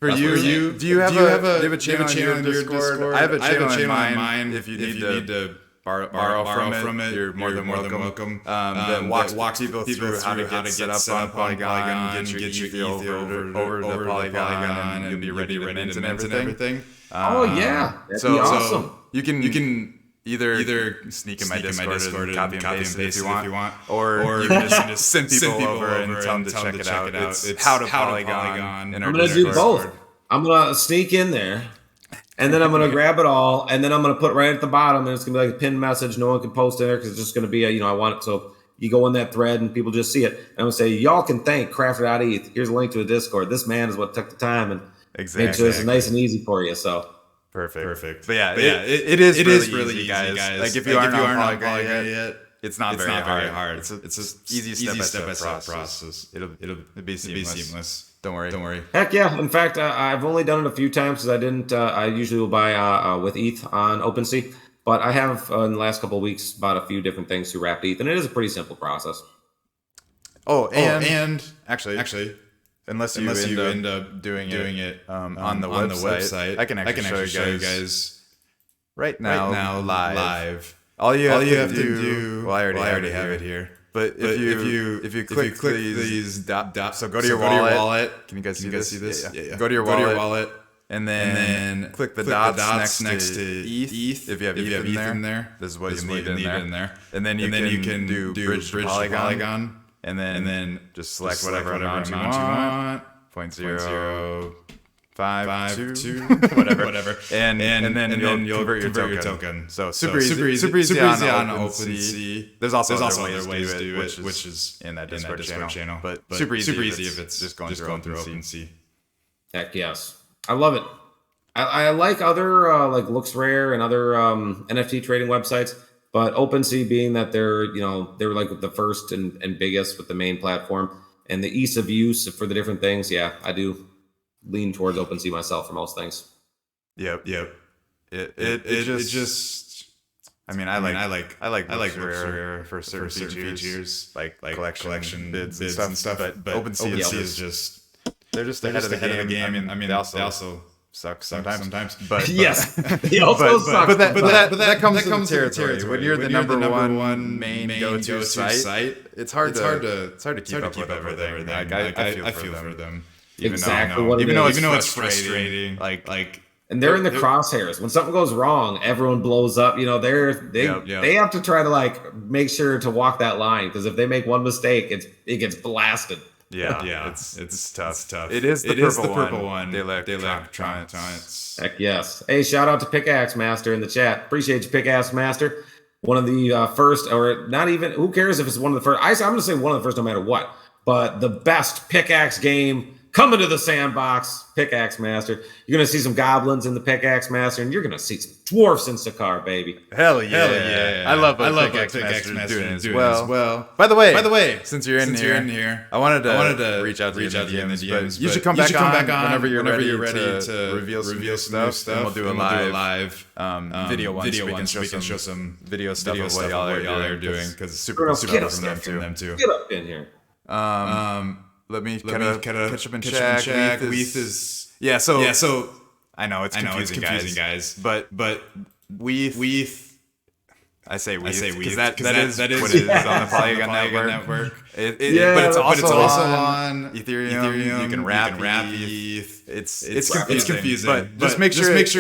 For you, do you have a channel in your Discord? I have a channel in mine. If you need to borrow from it, you're more than welcome. That walks people through how to get set up on Polygon, get your ETH over the Polygon, and be ready to mint and everything. That'd be awesome. You can either sneak in my Discord and copy and paste it if you want, or you can just send people over and tell them to check it out. It's how to Polygon in our Discord. I'm going to do both. I'm going to sneak in there, and then I'm going to grab it all, and then I'm going to put right at the bottom, and it's going to be like a pinned message. No one can post in there because it's just going to be I want it. So you go in that thread, and people just see it. And I'm going to say, y'all can thank Krafter.eth. Here's a link to a Discord. This man is what took the time and made sure this is nice and easy for you. So Perfect. But yeah, it is really easy, guys. Like if you aren't on Polygon yet, it's not very hard. It's a easy step-by-step process. It'll be seamless. Don't worry. Heck yeah. In fact, I've only done it a few times because I didn't. I usually will buy with ETH on OpenSea, but I have in the last couple of weeks bought a few different things through wrapped ETH, and it is a pretty simple process. And actually, unless you end up doing it on the website, I can actually show you guys right now live. All you have to do. Well, I already have it here. But if you click these dots, so go to your wallet. Can you guys see this? Yeah. Go to your wallet, and then click the dots next to ETH. If you have ETH in there, this is what you need in there. And then you can do bridge to Polygon. And then just select whatever amount you want. 0.052, whatever. And then you'll convert your token. So super easy on OpenSea. There's also other ways to do it, which is in that Discord channel. But super easy if it's just going through OpenSea. Heck yes, I love it. I like other like LooksRare and other NFT trading websites. But OpenSea, being that they're like the first and biggest with the main platform and the ease of use for the different things, yeah, I do lean towards OpenSea myself for most things. Yep. It just. I mean, I like LooksRare for certain features like collection bids and stuff. But OpenSea is just they're just ahead of the game. I mean, they also suck sometimes. But yes, they also suck. But that comes with the territory. When you're the number one main go-to site, it's hard to keep up with everything. I feel for them. Exactly. Even though it's frustrating. Like. And they're in the crosshairs. When something goes wrong, everyone blows up. They have to try to like make sure to walk that line, because if they make one mistake, it gets blasted. Yeah. It's tough. It is the purple one. They like Heck yes. Hey, shout out to Pickaxe Master in the chat. Appreciate you, Pickaxe Master. One of the first, or not even. Who cares if it's one of the first? I'm going to say one of the first, no matter what. But the best pickaxe game coming to the sandbox, Pickaxe Master. You're going to see some goblins in the Pickaxe Master, and you're going to see some dwarfs in Sakaar, baby. Hell yeah. I love what Pickaxe Master doing as well. By the way, since you're in here, I wanted to reach out to you in the DMs, but you should come back on whenever you're ready to reveal some new stuff, and we'll do a live video once we can show some video stuff of what y'all are doing, because it's super from them too. Get up in here. Let me kind of catch up and check. Weeth is so I know it's confusing, guys. But Weeth. I say Weeth because that is what it is on the Polygon network. But it's also on Ethereum. You can wrap ETH. It's confusing. But just make sure it's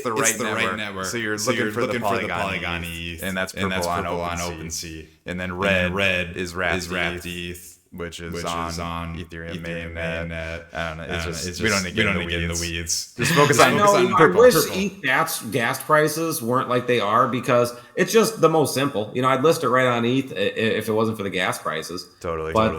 the right network. So you're looking for the Polygon ETH, and that's purple on OpenSea. And then red is wrapped ETH. Which is on Ethereum mainnet. I don't know. We don't need to get in the weeds. Just focus on purple. I wish ETH gas prices weren't like they are, because it's just the most simple. I'd list it right on ETH if it wasn't for the gas prices. Totally. But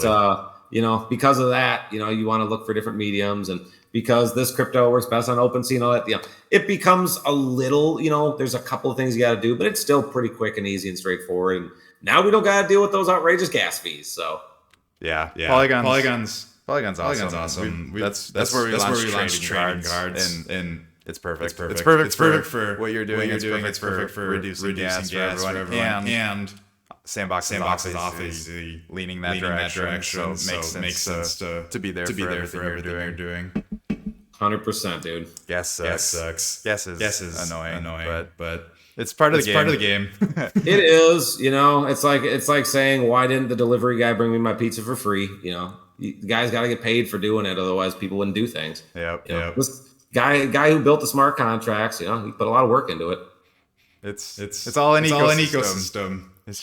because of that, you want to look for different mediums, and because this crypto works best on OpenSea and all that, it becomes a little, there's a couple of things you got to do, but it's still pretty quick and easy and straightforward. And now we don't got to deal with those outrageous gas fees. So. Yeah. Polygon's awesome. That's where we launched trading cards, and it's perfect. It's perfect for what you're doing. It's perfect for reducing gas for everyone. And Sandbox is obviously leaning that direction. So it makes sense to be there for everything you're doing. 100%, dude. Gas sucks. Gas is annoying, but. It's part of the game. It is, it's like saying, why didn't the delivery guy bring me my pizza for free? The guy's got to get paid for doing it. Otherwise people wouldn't do things. Yep. This guy who built the smart contracts, he put a lot of work into it. It's all an ecosystem. It's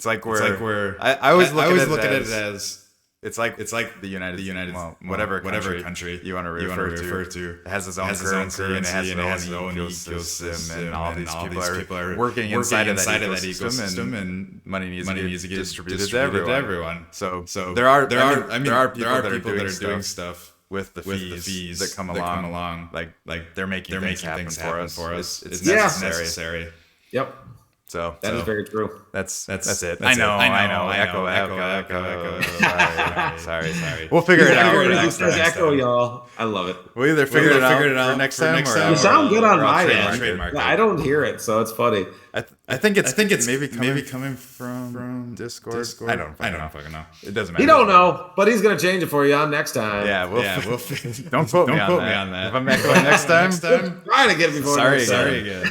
like we're I always look at it as it's like the United whatever country you want to refer to. It has its own currency and it has its own ecosystem, and all these people are working inside of that ecosystem, and money needs to get distributed to everyone. So there are people that are doing stuff with the fees that come along. Like they're making things happen for us. It's necessary. Yep. So That is very true. That's it. I know. Echo. Sorry. We'll figure it out. He says echo, y'all. I love it. We'll either figure it out for next time. You sound good on my trademark end. it. I don't hear it, so it's funny. I think it's maybe coming from Discord. I don't fucking know. It doesn't matter. He don't know, but he's gonna change it for you on next time. Yeah, we'll don't quote me on that. If I'm echoing next time, trying to get before. Sorry again.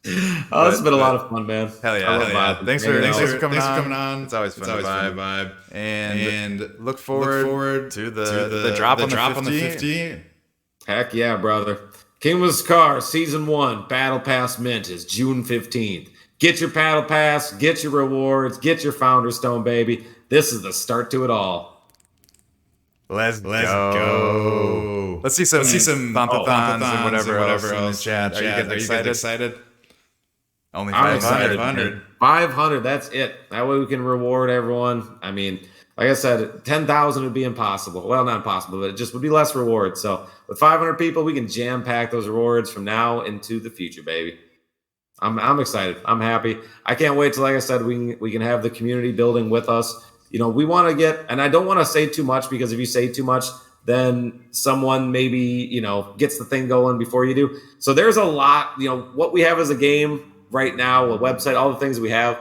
It's been a lot of fun, man. Hell yeah. Thanks for coming on. It's always fun to vibe. And look forward to the drop on the 50. Heck yeah, brother. Kingdom of Sakaar Season 1 Battle Pass Mint is June 15th. Get your Battle Pass, get your rewards, get your Founder Stone, baby. This is the start to it all. Let's go. Let's see some thontathons and whatever else in the chat. Are you getting excited? Only 500. 500, that's it. That way we can reward everyone. I mean, like I said, 10,000 would be impossible. Well, not impossible, but it just would be less rewards. So with 500 people, we can jam pack those rewards from now into the future, baby. I'm excited. I'm happy. I can't wait till, like I said, we can have the community building with us. You know, we want to get, and I don't want to say too much, because if you say too much, then someone maybe, you know, gets the thing going before you do. So there's a lot, you know, what we have as a game right now, a website, all the things we have,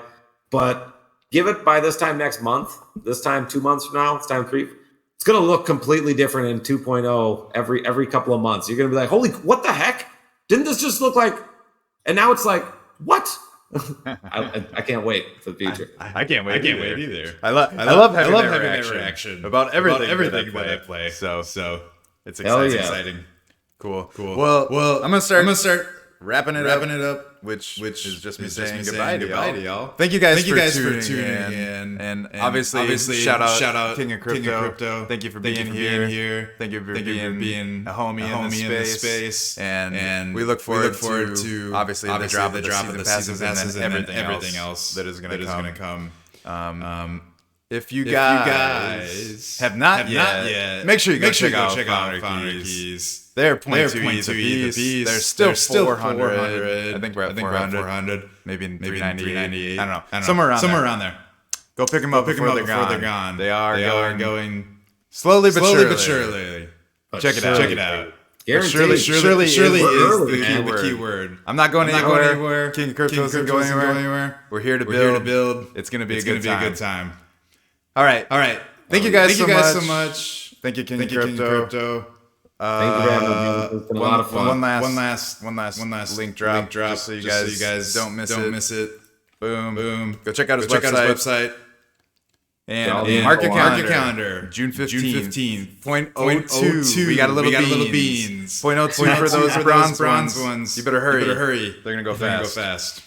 but give it by this time next month, this time 2 months from now, it's time 3. It's going to look completely different in 2.0 every couple of months. You're going to be like, holy, what the heck? Didn't this just look like, and now it's like, what? I can't wait for the future. I can't wait either. I love having that reaction about everything that I play. So it's exciting. Cool. Well, I'm gonna start wrapping it up, which is just me saying goodbye to y'all. Thank you guys for tuning in. And obviously shout out King of Crypto. Thank you for being here. Thank you for being a homie in the space. And we look forward to obviously the drop of the season passes and everything else that is going to come. If you guys have not yet, make sure you go check out Founder Keys. They're 0.2 ETH apiece. They're still 400. I think we're at 400. Maybe 398. I don't know. Somewhere around there. Go pick them up before they're gone. They are going slowly but surely. Check it out. Surely is the key word. I'm not going anywhere. King of Crypto isn't going anywhere. We're here to build. It's going to be a good time. All right. Thank you guys so much. Thank you, King of Crypto. Thank you for having me. It's been a lot of fun. One last link drop just so you guys don't miss it. Boom. Go check out his website. And mark your calendar. June 15th. 0.02. We got a little beans. 0.02 for those bronze ones. You better hurry. They're going to go fast.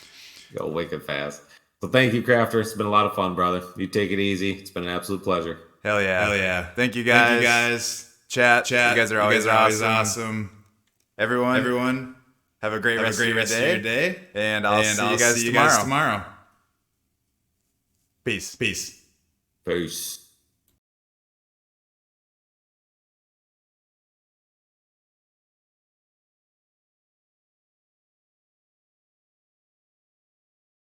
Go wicked fast. So thank you, Krafter. It's been a lot of fun, brother. You take it easy. It's been an absolute pleasure. Hell yeah. Thank you guys. Chat. You guys are always awesome. Everyone, have a great rest of your day. And I'll see you guys tomorrow. Peace. Peace.